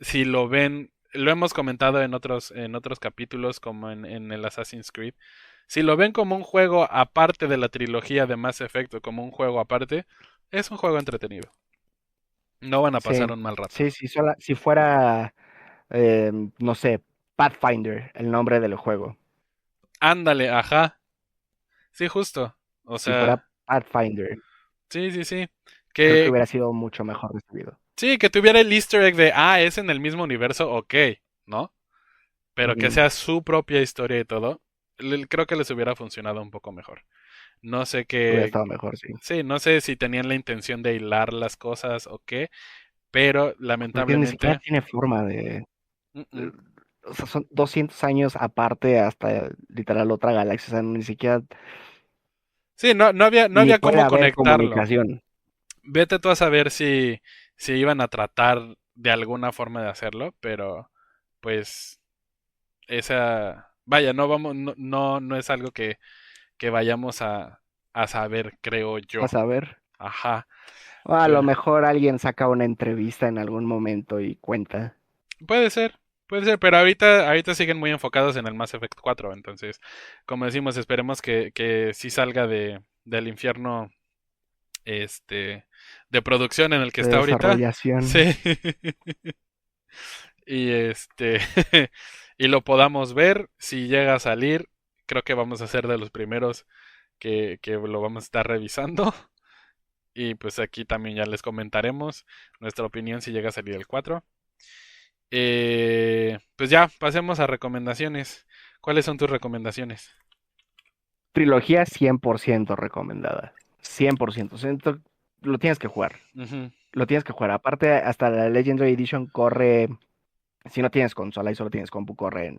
A: Si lo ven, lo hemos comentado en otros capítulos, como en el Assassin's Creed. Si lo ven como un juego aparte de la trilogía de Mass Effect o como un juego aparte, es un juego entretenido. No van a
C: Sí,
A: pasar un mal rato.
C: sí, sí, si fuera, no sé, Pathfinder, el nombre del juego.
A: Ándale, ajá. Sí, justo. O
C: Si fuera
A: sea,
C: Pathfinder,
A: sí, sí, sí.
C: creo que
A: Que
C: hubiera sido mucho mejor recibido.
A: sí, que tuviera el Easter egg es en el mismo universo, ok, ¿no? Pero que
C: Ujú.
A: sea su propia historia y todo, creo que les hubiera funcionado un poco mejor. No sé
C: Hubiera
A: qué,
C: estado mejor, sí.
A: sí, no sé si tenían la intención de hilar las cosas o qué, pero
C: Porque ni siquiera
A: lamentablemente,
C: tiene forma de...
A: mm,
C: eh,
A: mm.
C: O sea, son 200 años aparte hasta literal otra galaxia. O sea, ni siquiera...
A: Sí, no
C: Ni
A: había
C: puede
A: cómo
C: haber
A: conectarlo.
C: comunicación.
A: Vete tú a saber si iban a tratar de alguna forma de hacerlo, pero pues vaya, no vamos, no es algo que vayamos a saber, creo yo.
C: A saber.
A: Ajá.
C: O a lo
A: Pero
C: mejor alguien saca una entrevista en algún momento y cuenta.
A: puede ser, pero ahorita siguen muy enfocados en el Mass Effect 4, entonces, como decimos, esperemos que sí salga del infierno de producción en el que
C: De
A: está ahorita.
C: desarrollación.
A: Sí. Y y lo podamos ver si llega a salir. Creo que vamos a ser de los primeros que lo vamos a estar revisando. Y pues aquí también ya les comentaremos nuestra opinión si llega a salir el 4. Pues ya, pasemos a recomendaciones. ¿Cuáles son tus recomendaciones?
C: Trilogía 100% recomendada. 100%. Lo tienes que jugar.
A: Ujú,
C: Lo tienes que jugar. Aparte, hasta la Legendary Edition corre. Si no tienes consola y solo tienes compu, corre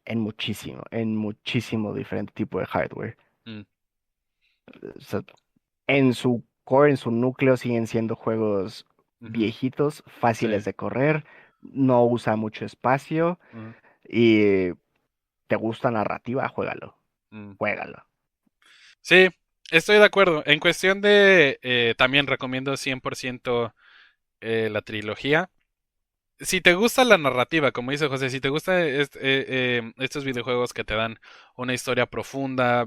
C: en muchísimo diferente tipo de hardware.
A: mm,
C: O sea, en su core, en su núcleo, siguen siendo juegos
A: ujú,
C: viejitos,
A: sí,
C: fáciles de correr, no usa mucho espacio
A: mm,
C: y te gusta narrativa, juégalo,
A: mm.
C: juégalo.
A: Sí, estoy de acuerdo. En cuestión de, también recomiendo 100% la trilogía. Si te gusta la narrativa, como dice José, si te gustan estos videojuegos que te dan una historia profunda,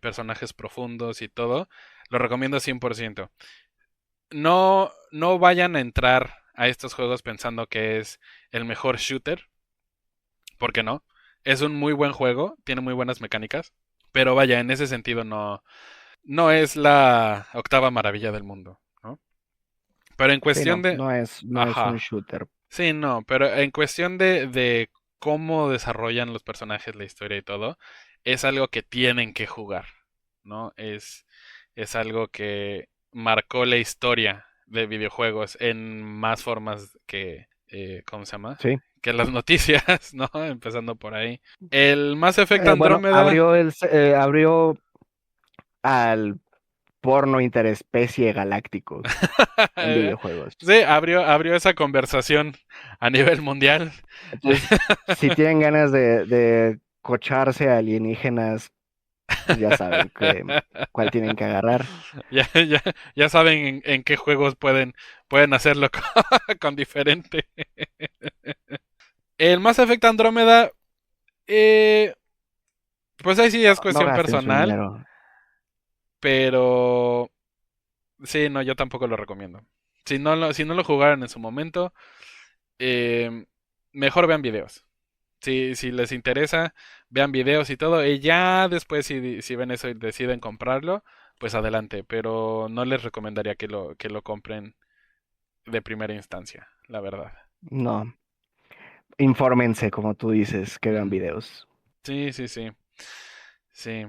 A: personajes profundos y todo, lo recomiendo 100%. No vayan a entrar a estos juegos pensando que es el mejor shooter, porque no. Es un muy buen juego, tiene muy buenas mecánicas, pero vaya, en ese sentido no es la octava maravilla del mundo, ¿no? Pero en
C: Sí,
A: cuestión
C: no,
A: de...
C: no es un
A: Ajá.
C: shooter.
A: Sí, no, pero en cuestión de cómo desarrollan los personajes, la historia y todo, es algo que tienen que jugar, ¿no? Es algo que marcó la historia de videojuegos en más formas que, ¿cómo se llama?
C: Sí.
A: Que las noticias, ¿no? Empezando por ahí. El Mass Effect
C: Bueno,
A: Andrómeda.
C: abrió al porno interespecie galáctico en videojuegos.
A: Sí, abrió esa conversación a nivel mundial.
C: Entonces, si tienen ganas de cocharse a alienígenas, pues ya saben cuál tienen que agarrar.
A: Ya saben en qué juegos pueden hacerlo con diferente. El Mass Effect Andrómeda, eh, pues ahí sí es
C: No
A: cuestión
C: gasten su
A: personal,
C: dinero.
A: pero sí, no, yo tampoco lo recomiendo. Si no lo jugaron en su momento, eh, mejor vean videos. Si les interesa, vean videos y todo, y ya después si ven eso y deciden comprarlo, pues adelante, pero no les recomendaría que lo compren de primera instancia, la verdad.
C: No. Infórmense, como tú dices, que vean
A: Ujú.
C: videos.
A: Sí, sí, sí. Sí.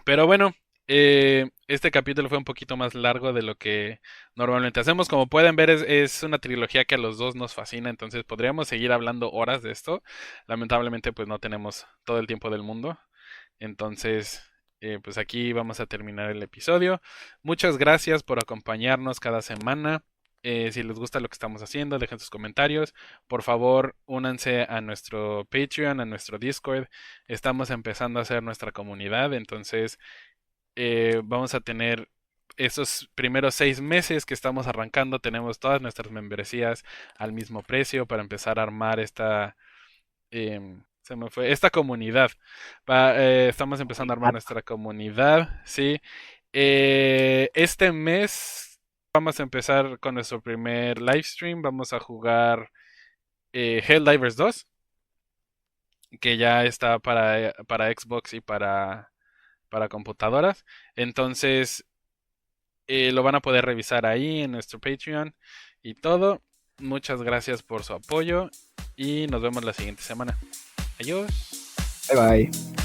A: Pero bueno, este capítulo fue un poquito más largo de lo que normalmente hacemos. Como pueden ver, es una trilogía que a los dos nos fascina, entonces podríamos seguir hablando horas de esto. Lamentablemente, pues no tenemos todo el tiempo del mundo. Entonces, pues aquí vamos a terminar el episodio. Muchas gracias por acompañarnos cada semana. Si les gusta lo que estamos haciendo, dejen sus comentarios. Por favor, únanse a nuestro Patreon, a nuestro Discord. Estamos empezando a hacer nuestra comunidad, entonces vamos a tener esos primeros 6 meses que estamos arrancando. Tenemos todas nuestras membresías al mismo precio para empezar a armar se me fue, esta comunidad. Estamos empezando a armar
C: Comunidad.
A: nuestra comunidad, sí. Este mes vamos a empezar con nuestro primer live stream. Vamos a jugar Helldivers 2, que ya está para Xbox y para computadoras. Entonces, lo van a poder revisar ahí en nuestro Patreon y todo. Muchas gracias por su apoyo y nos vemos la siguiente semana. Adiós.
C: Bye bye.